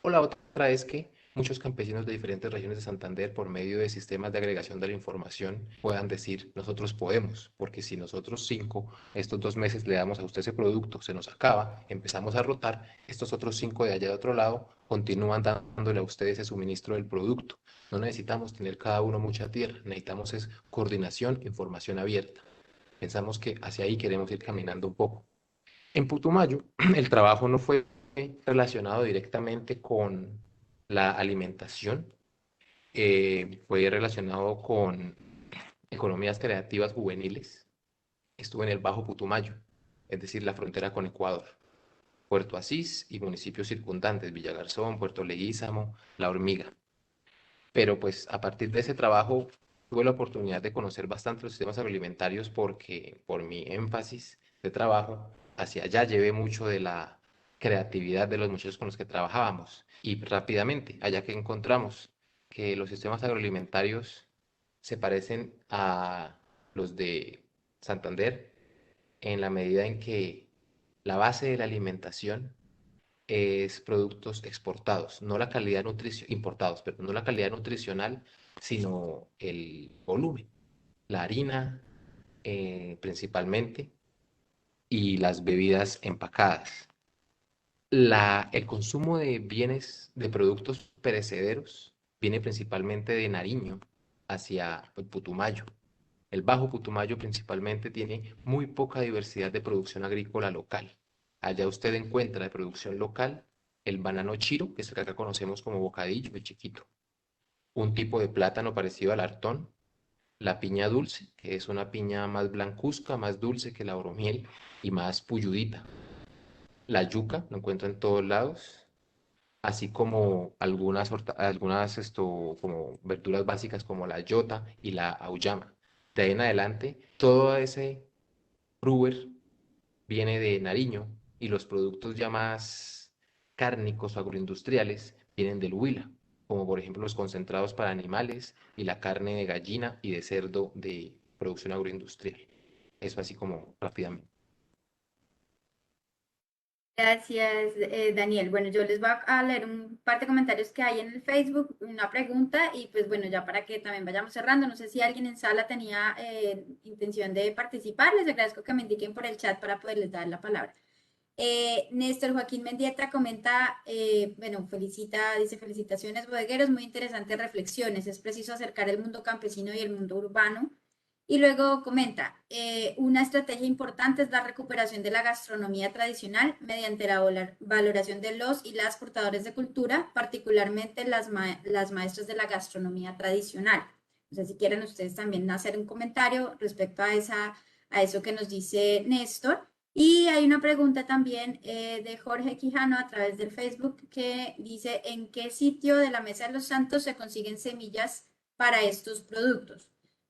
O la otra es que muchos campesinos de diferentes regiones de Santander, por medio de sistemas de agregación de la información, puedan decir, nosotros podemos, porque si nosotros cinco, estos 2 meses le damos a usted ese producto, se nos acaba, empezamos a rotar, estos otros cinco de allá de otro lado continúan dándole a ustedes ese suministro del producto. No necesitamos tener cada uno mucha tierra, necesitamos es coordinación, información abierta. Pensamos que hacia ahí queremos ir caminando un poco. En Putumayo, el trabajo no fue relacionado directamente con la alimentación, fue relacionado con economías creativas juveniles. Estuve en el Bajo Putumayo, es decir, la frontera con Ecuador, Puerto Asís y municipios circundantes, Villagarzón, Puerto Leguízamo, La Hormiga. Pero pues a partir de ese trabajo tuve la oportunidad de conocer bastante los sistemas agroalimentarios, porque por mi énfasis de trabajo hacia allá llevé mucho de la creatividad de los muchachos con los que trabajábamos. Y rápidamente, allá que encontramos que los sistemas agroalimentarios se parecen a los de Santander en la medida en que la base de la alimentación es productos exportados, no la calidad nutricional, importados, pero no la calidad nutricional, sino el volumen, la harina principalmente, y las bebidas empacadas. El consumo de bienes, de productos perecederos, viene principalmente de Nariño hacia el Putumayo. El Bajo Putumayo principalmente tiene muy poca diversidad de producción agrícola local. Allá usted encuentra de producción local el banano chiro, que es el que acá conocemos como bocadillo, el chiquito, un tipo de plátano parecido al artón, la piña dulce, que es una piña más blancuzca, más dulce que la bromiel y más puyudita. La yuca, lo encuentra en todos lados, así como algunas como verduras básicas como la yota y la auyama. De ahí en adelante, todo ese Ruber viene de Nariño, y los productos ya más cárnicos o agroindustriales vienen del Huila, como por ejemplo los concentrados para animales y la carne de gallina y de cerdo de producción agroindustrial. Eso así como rápidamente. Gracias, Daniel. Bueno, yo les voy a leer un par de comentarios que hay en el Facebook, una pregunta y pues bueno, ya para que también vayamos cerrando, no sé si alguien en sala tenía intención de participar, les agradezco que me indiquen por el chat para poderles dar la palabra. Néstor Joaquín Mendieta comenta, bueno, dice felicitaciones bodegueros, muy interesantes reflexiones, es preciso acercar el mundo campesino y el mundo urbano. Y luego comenta, una estrategia importante es la recuperación de la gastronomía tradicional mediante la valoración de los y las portadores de cultura, particularmente las maestras de la gastronomía tradicional. No sé si quieren ustedes también hacer un comentario respecto a eso que nos dice Néstor. Y hay una pregunta también de Jorge Quijano a través del Facebook que dice, ¿en qué sitio de la Mesa de los Santos se consiguen semillas para estos productos?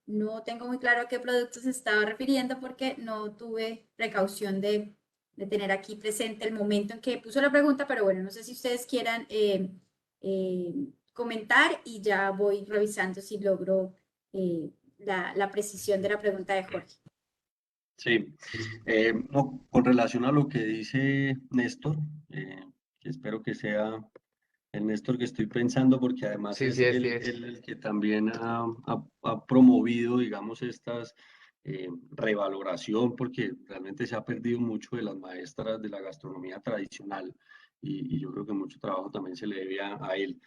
No tengo muy claro a qué productos se estaba refiriendo porque no tuve precaución de tener aquí presente el momento en que puso la pregunta, pero bueno, no sé si ustedes quieran eh, comentar y ya voy revisando si logro la precisión de la pregunta de Jorge. Sí, no, con relación a lo que dice Néstor, que espero que sea el Néstor que estoy pensando, porque además Sí, es sí, así él es. el que también ha promovido, digamos, estas revaloración, porque realmente se ha perdido mucho de las maestras de la gastronomía tradicional y yo creo que mucho trabajo también se le debe a él.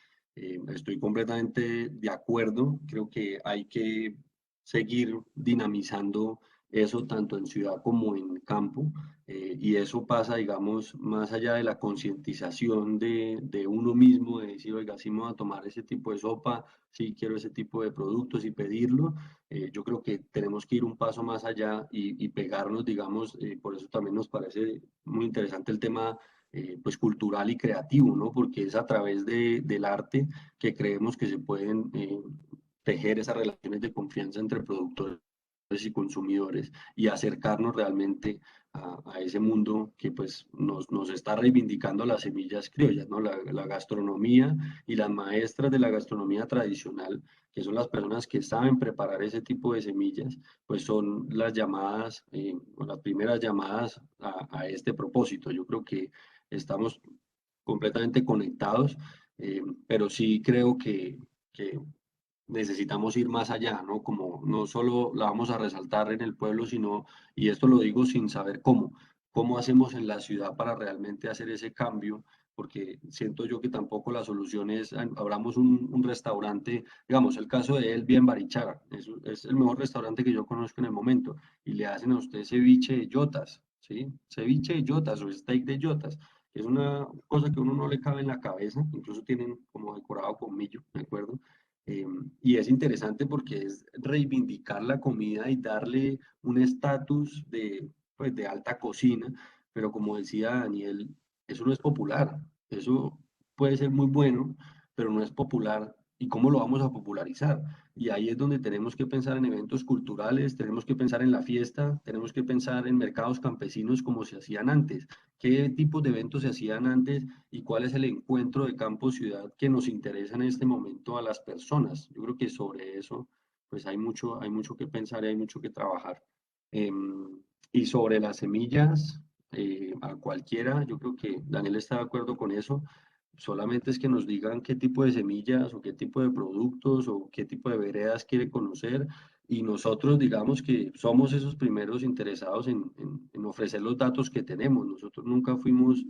Estoy completamente de acuerdo, creo que hay que seguir dinamizando eso tanto en ciudad como en campo. Y eso pasa, digamos, más allá de la concientización de uno mismo, de decir, oiga, sí me voy a tomar ese tipo de sopa, sí quiero ese tipo de productos y pedirlo. Yo creo que tenemos que ir un paso más allá y pegarnos, digamos, por eso también nos parece muy interesante el tema. Pues cultural y creativo, ¿no? Porque es a través del arte que creemos que se pueden tejer esas relaciones de confianza entre productores y consumidores y acercarnos realmente a ese mundo que pues nos está reivindicando las semillas criollas, ¿no? La gastronomía y las maestras de la gastronomía tradicional, que son las personas que saben preparar ese tipo de semillas, pues son las llamadas, o las primeras llamadas a este propósito. Yo creo que estamos completamente conectados, pero sí creo que necesitamos ir más allá, ¿no? Como no solo la vamos a resaltar en el pueblo, sino, y esto lo digo sin saber cómo hacemos en la ciudad para realmente hacer ese cambio, porque siento yo que tampoco la solución es, abramos un restaurante, digamos, el caso de él, bien Barichara, es el mejor restaurante que yo conozco en el momento, y le hacen a usted ceviche de yotas, ¿sí? Ceviche de yotas o steak de yotas. Es una cosa que a uno no le cabe en la cabeza, incluso tienen como decorado con millo, ¿de acuerdo? Y es interesante porque es reivindicar la comida y darle un estatus pues, de alta cocina, pero como decía Daniel, eso no es popular, eso puede ser muy bueno, pero no es popular. ¿Y cómo lo vamos a popularizar? Y ahí es donde tenemos que pensar en eventos culturales, tenemos que pensar en la fiesta, tenemos que pensar en mercados campesinos como se hacían antes. ¿Qué tipos de eventos se hacían antes y cuál es el encuentro de campo-ciudad que nos interesa en este momento a las personas? Yo creo que sobre eso pues hay mucho que pensar y hay mucho que trabajar. Y sobre las semillas, a cualquiera, yo creo que Daniel está de acuerdo con eso. Solamente es que nos digan qué tipo de semillas o qué tipo de productos o qué tipo de veredas quiere conocer y nosotros digamos que somos esos primeros interesados en ofrecer los datos que tenemos. Nosotros nunca fuimos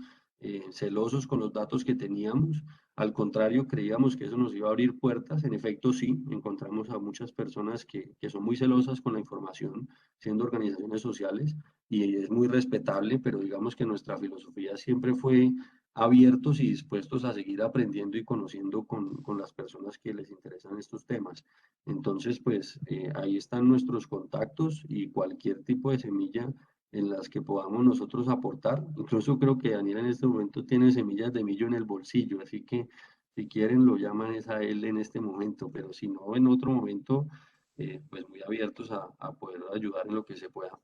celosos con los datos que teníamos, al contrario, creíamos que eso nos iba a abrir puertas. En efecto, sí, encontramos a muchas personas que son muy celosas con la información, siendo organizaciones sociales, y es muy respetable, pero digamos que nuestra filosofía siempre fue abiertos y dispuestos a seguir aprendiendo y conociendo con las personas que les interesan estos temas. Entonces, pues ahí están nuestros contactos y cualquier tipo de semilla en las que podamos nosotros aportar. Incluso creo que Daniel en este momento tiene semillas de millo en el bolsillo, así que si quieren lo llaman es a él en este momento, pero si no en otro momento, pues muy abiertos a poder ayudar en lo que se pueda.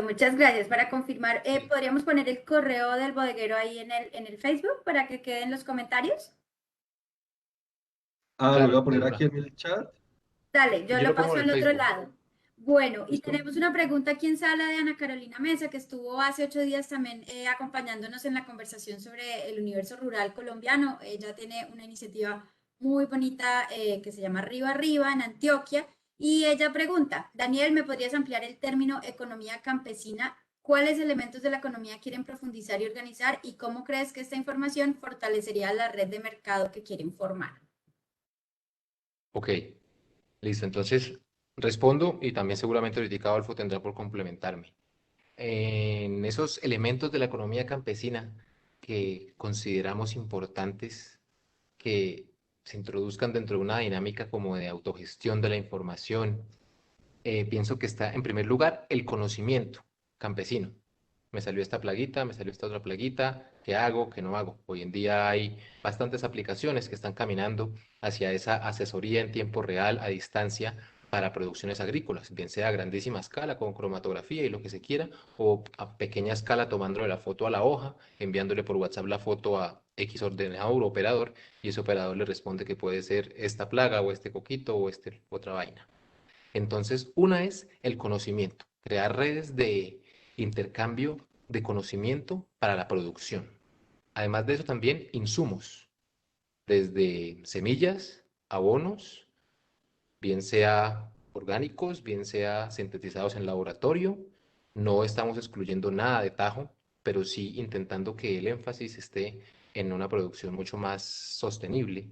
Muchas gracias. Para confirmar, ¿podríamos poner el correo del bodeguero ahí en el Facebook para que queden los comentarios? Ah, lo voy Claro, a de poner aquí una. en el chat. Dale, Y yo yo lo lo pongo paso en el al otro Facebook. lado. Bueno, y ¿Listo? tenemos una pregunta aquí en sala de Ana Carolina Mesa, que estuvo hace 8 días también acompañándonos en la conversación sobre el universo rural colombiano. Ella tiene una iniciativa muy bonita que se llama Arriba Arriba en Antioquia. Y ella pregunta, Daniel, ¿me podrías ampliar el término economía campesina? ¿Cuáles elementos de la economía quieren profundizar y organizar? ¿Y cómo crees que esta información fortalecería la red de mercado que quieren formar? Ok, listo. Entonces, respondo y también seguramente ahorita Adolfo tendrá por complementarme. En esos elementos de la economía campesina que consideramos importantes que se introduzcan dentro de una dinámica como de autogestión de la información, pienso que está en primer lugar el conocimiento campesino. Me salió esta plaguita, me salió esta otra plaguita, ¿qué hago, qué no hago? Hoy en día hay bastantes aplicaciones que están caminando hacia esa asesoría en tiempo real, a distancia, para producciones agrícolas, bien sea a grandísima escala, con cromatografía y lo que se quiera, o a pequeña escala tomándole la foto a la hoja, enviándole por WhatsApp la foto a X ordenador o operador, y ese operador le responde que puede ser esta plaga o este coquito o este otra vaina. Entonces, una es el conocimiento, crear redes de intercambio de conocimiento para la producción. Además de eso, también insumos, desde semillas, abonos, bien sea orgánicos, bien sea sintetizados en laboratorio. No estamos excluyendo nada de tajo, pero sí intentando que el énfasis esté en una producción mucho más sostenible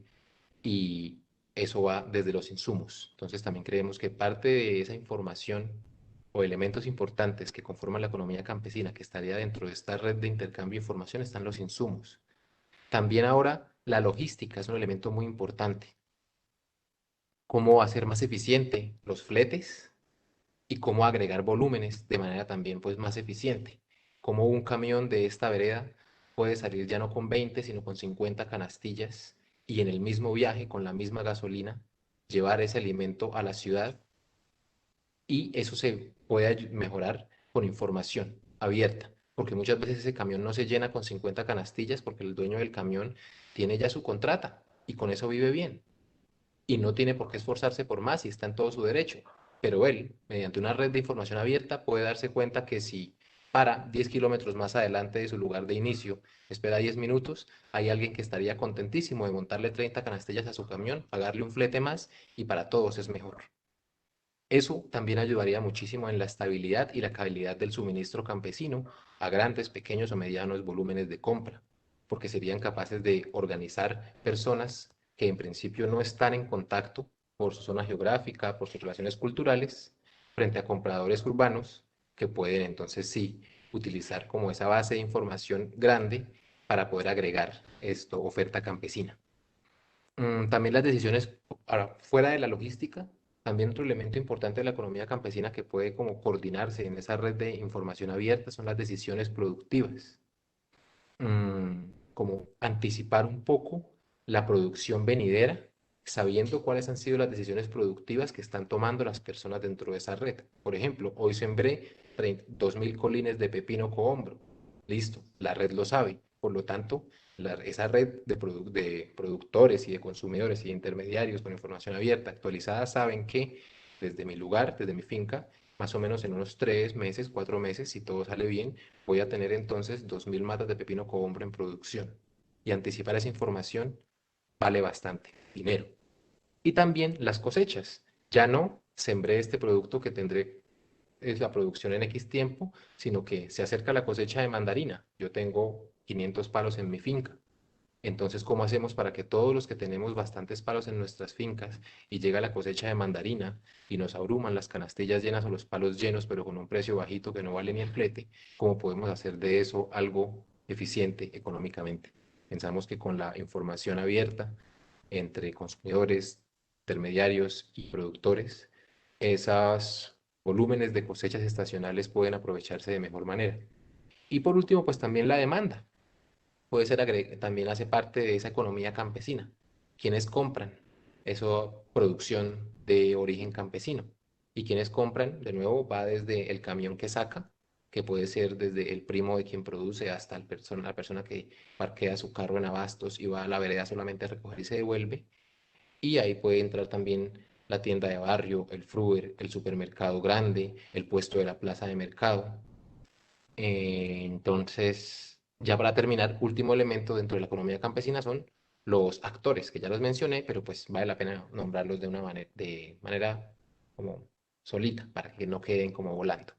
y eso va desde los insumos. Entonces también creemos que parte de esa información o elementos importantes que conforman la economía campesina, que estaría dentro de esta red de intercambio de información, están los insumos. También ahora la logística es un elemento muy importante. Cómo hacer más eficiente los fletes y cómo agregar volúmenes de manera también pues más eficiente. Cómo un camión de esta vereda puede salir ya no con 20, sino con 50 canastillas y en el mismo viaje, con la misma gasolina, llevar ese alimento a la ciudad y eso se puede mejorar con información abierta, porque muchas veces ese camión no se llena con 50 canastillas porque el dueño del camión tiene ya su contrata y con eso vive bien y no tiene por qué esforzarse por más y está en todo su derecho. Pero él, mediante una red de información abierta, puede darse cuenta que si para 10 kilómetros más adelante de su lugar de inicio, espera 10 minutos, hay alguien que estaría contentísimo de montarle 30 canastillas a su camión, pagarle un flete más y para todos es mejor. Eso también ayudaría muchísimo en la estabilidad y la calidad del suministro campesino a grandes, pequeños o medianos volúmenes de compra, porque serían capaces de organizar personas que en principio no están en contacto por su zona geográfica, por sus relaciones culturales, frente a compradores urbanos que pueden entonces sí utilizar como esa base de información grande para poder agregar esto, oferta campesina. También las decisiones, ahora, fuera de la logística, también otro elemento importante de la economía campesina que puede como coordinarse en esa red de información abierta son las decisiones productivas. Como anticipar un poco la producción venidera, sabiendo cuáles han sido las decisiones productivas que están tomando las personas dentro de esa red. Por ejemplo, hoy sembré 2.000 colines de pepino cohombro. Listo, la red lo sabe. Por lo tanto, esa red de productores y de consumidores y de intermediarios con información abierta, actualizada, saben que desde mi lugar, desde mi finca, más o menos en unos 3 meses, 4 meses, si todo sale bien, voy a tener entonces 2.000 matas de pepino cohombro en producción. Y anticipar esa información vale bastante dinero. Y también las cosechas. Ya no sembré este producto que tendré es la producción en X tiempo, sino que se acerca la cosecha de mandarina. Yo tengo 500 palos en mi finca. Entonces, ¿cómo hacemos para que todos los que tenemos bastantes palos en nuestras fincas y llega la cosecha de mandarina y nos abruman las canastillas llenas o los palos llenos, pero con un precio bajito que no vale ni el flete, cómo podemos hacer de eso algo eficiente económicamente? Pensamos que con la información abierta entre consumidores, intermediarios y productores, esos volúmenes de cosechas estacionales pueden aprovecharse de mejor manera. Y por último, pues también la demanda puede ser también hace parte de esa economía campesina. ¿Quienes compran esa producción de origen campesino? Y quienes compran, de nuevo, va desde el camión que saca, que puede ser desde el primo de quien produce hasta la persona que parquea su carro en abastos y va a la vereda solamente a recoger y se devuelve. Y ahí puede entrar también la tienda de barrio, el fruver, el supermercado grande, el puesto de la plaza de mercado. Entonces, ya para terminar, último elemento dentro de la economía campesina son los actores, que ya los mencioné, pero pues vale la pena nombrarlos de manera como solita, para que no queden como volando,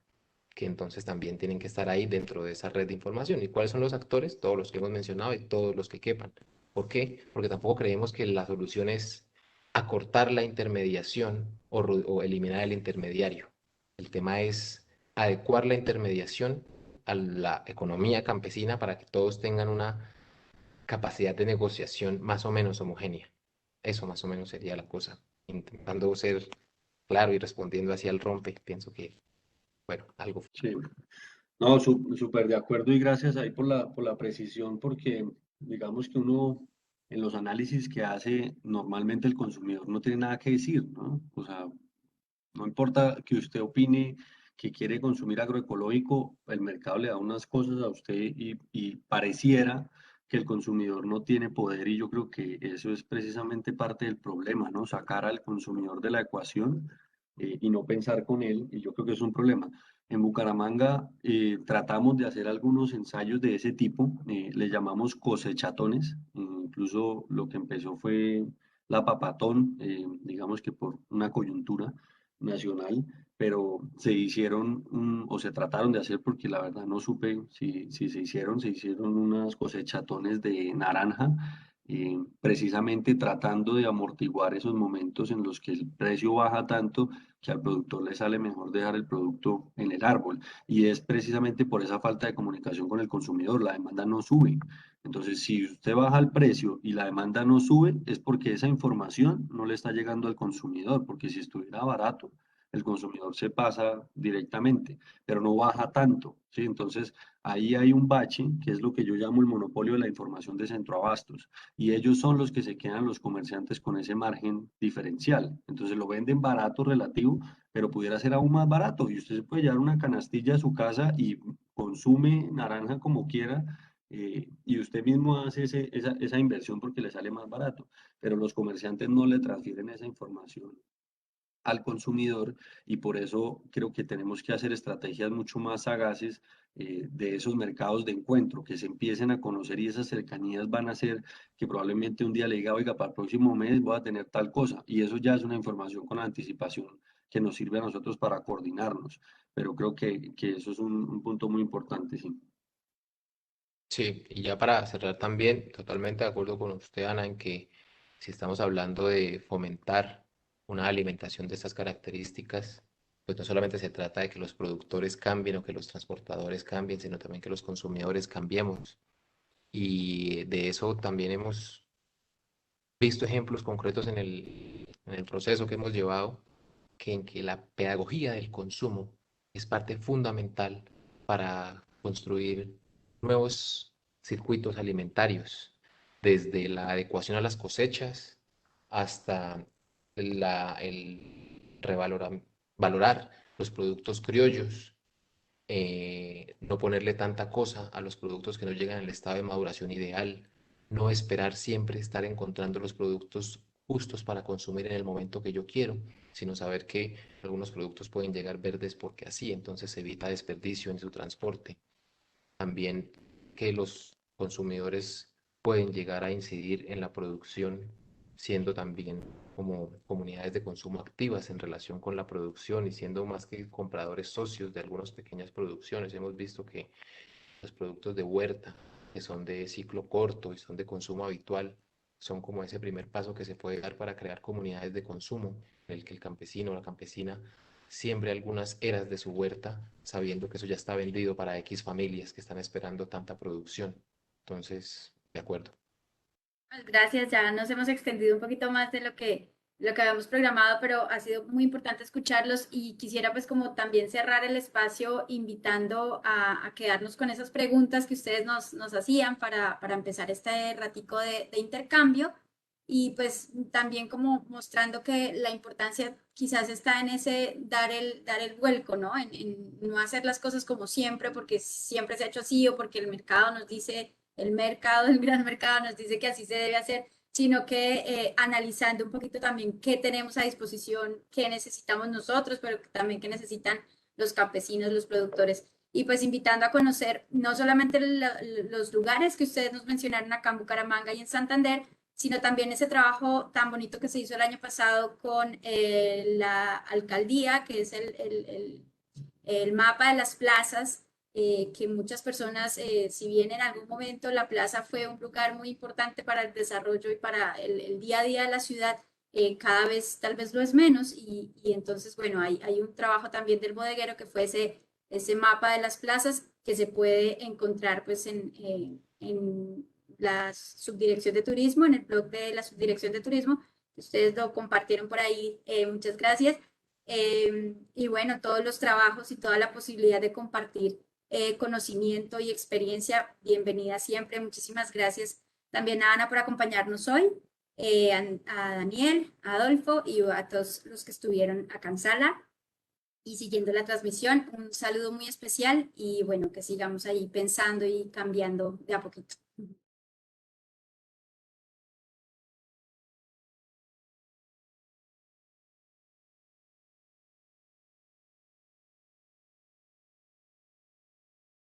que entonces también tienen que estar ahí dentro de esa red de información. ¿Y cuáles son los actores? Todos los que hemos mencionado y todos los que quepan. ¿Por qué? Porque tampoco creemos que la solución es acortar la intermediación o eliminar el intermediario. El tema es adecuar la intermediación a la economía campesina para que todos tengan una capacidad de negociación más o menos homogénea. Eso más o menos sería la cosa. Intentando ser claro y respondiendo hacia el rompe, pienso que, bueno, algo. Sí. No, súper de acuerdo y gracias ahí por la precisión, porque digamos que uno en los análisis que hace, normalmente el consumidor no tiene nada que decir, ¿no? O sea, no importa que usted opine que quiere consumir agroecológico, el mercado le da unas cosas a usted y pareciera que el consumidor no tiene poder y yo creo que eso es precisamente parte del problema, ¿no? Sacar al consumidor de la ecuación y no pensar con él y yo creo que es un problema. En Bucaramanga tratamos de hacer algunos ensayos de ese tipo, le llamamos cosechatones, incluso lo que empezó fue la papatón, digamos que por una coyuntura nacional, pero se hicieron o se trataron de hacer porque la verdad no supe si se hicieron unas cosechatones de naranja, precisamente tratando de amortiguar esos momentos en los que el precio baja tanto que al productor le sale mejor dejar el producto en el árbol. Y es precisamente por esa falta de comunicación con el consumidor, la demanda no sube. Entonces, si usted baja el precio y la demanda no sube, es porque esa información no le está llegando al consumidor, porque si estuviera barato, el consumidor se pasa directamente, pero no baja tanto, ¿sí? Entonces, ahí hay un bache, que es lo que yo llamo el monopolio de la información de Centroabastos, y ellos son los que se quedan los comerciantes con ese margen diferencial. Entonces, lo venden barato relativo, pero pudiera ser aún más barato, y usted se puede llevar una canastilla a su casa y consume naranja como quiera, y usted mismo hace esa inversión porque le sale más barato, pero los comerciantes no le transfieren esa información al consumidor y por eso creo que tenemos que hacer estrategias mucho más sagaces de esos mercados de encuentro, que se empiecen a conocer y esas cercanías van a hacer que probablemente un día le diga, oiga, para el próximo mes voy a tener tal cosa y eso ya es una información con anticipación que nos sirve a nosotros para coordinarnos, pero creo que eso es un punto muy importante, sí. Sí, y ya para cerrar también, totalmente de acuerdo con usted, Ana, en que si estamos hablando de fomentar una alimentación de estas características, pues no solamente se trata de que los productores cambien o que los transportadores cambien, sino también que los consumidores cambiemos. Y de eso también hemos visto ejemplos concretos en el proceso que hemos llevado, que en que la pedagogía del consumo es parte fundamental para construir nuevos circuitos alimentarios, desde la adecuación a las cosechas hasta el valorar los productos criollos, no ponerle tanta cosa a los productos que no llegan al estado de maduración ideal, no esperar siempre estar encontrando los productos justos para consumir en el momento que yo quiero, sino saber que algunos productos pueden llegar verdes porque así, entonces se evita desperdicio en su transporte. También que los consumidores pueden llegar a incidir en la producción, siendo también como comunidades de consumo activas en relación con la producción y siendo más que compradores socios de algunas pequeñas producciones. Hemos visto que los productos de huerta, que son de ciclo corto y son de consumo habitual, son como ese primer paso que se puede dar para crear comunidades de consumo, en el que el campesino o la campesina siembre algunas eras de su huerta, sabiendo que eso ya está vendido para X familias que están esperando tanta producción. Entonces, de acuerdo. Pues gracias, ya nos hemos extendido un poquito más de lo que habíamos programado, pero ha sido muy importante escucharlos y quisiera pues como también cerrar el espacio invitando a quedarnos con esas preguntas que ustedes nos hacían para empezar este ratico de intercambio y pues también como mostrando que la importancia quizás está en ese dar el vuelco, ¿no? En no hacer las cosas como siempre porque siempre se ha hecho así o porque el mercado nos dice el mercado, el gran mercado nos dice que así se debe hacer, sino que analizando un poquito también qué tenemos a disposición, qué necesitamos nosotros, pero también qué necesitan los campesinos, los productores. Y pues invitando a conocer no solamente los lugares que ustedes nos mencionaron acá en Bucaramanga y en Santander, sino también ese trabajo tan bonito que se hizo el año pasado con la alcaldía, que es el mapa de las plazas, que muchas personas, si bien en algún momento la plaza fue un lugar muy importante para el desarrollo y para el día a día de la ciudad, cada vez tal vez lo es menos y entonces, bueno, hay un trabajo también del bodeguero que fue ese mapa de las plazas que se puede encontrar pues en la subdirección de turismo, en el blog de la subdirección de turismo, que ustedes lo compartieron por ahí, muchas gracias. Y bueno, todos los trabajos y toda la posibilidad de compartir conocimiento y experiencia, bienvenida siempre. Muchísimas gracias también a Ana por acompañarnos hoy, a Daniel, a Adolfo y a todos los que estuvieron acá en sala y siguiendo la transmisión. Un saludo muy especial y bueno, que sigamos ahí pensando y cambiando de a poquito.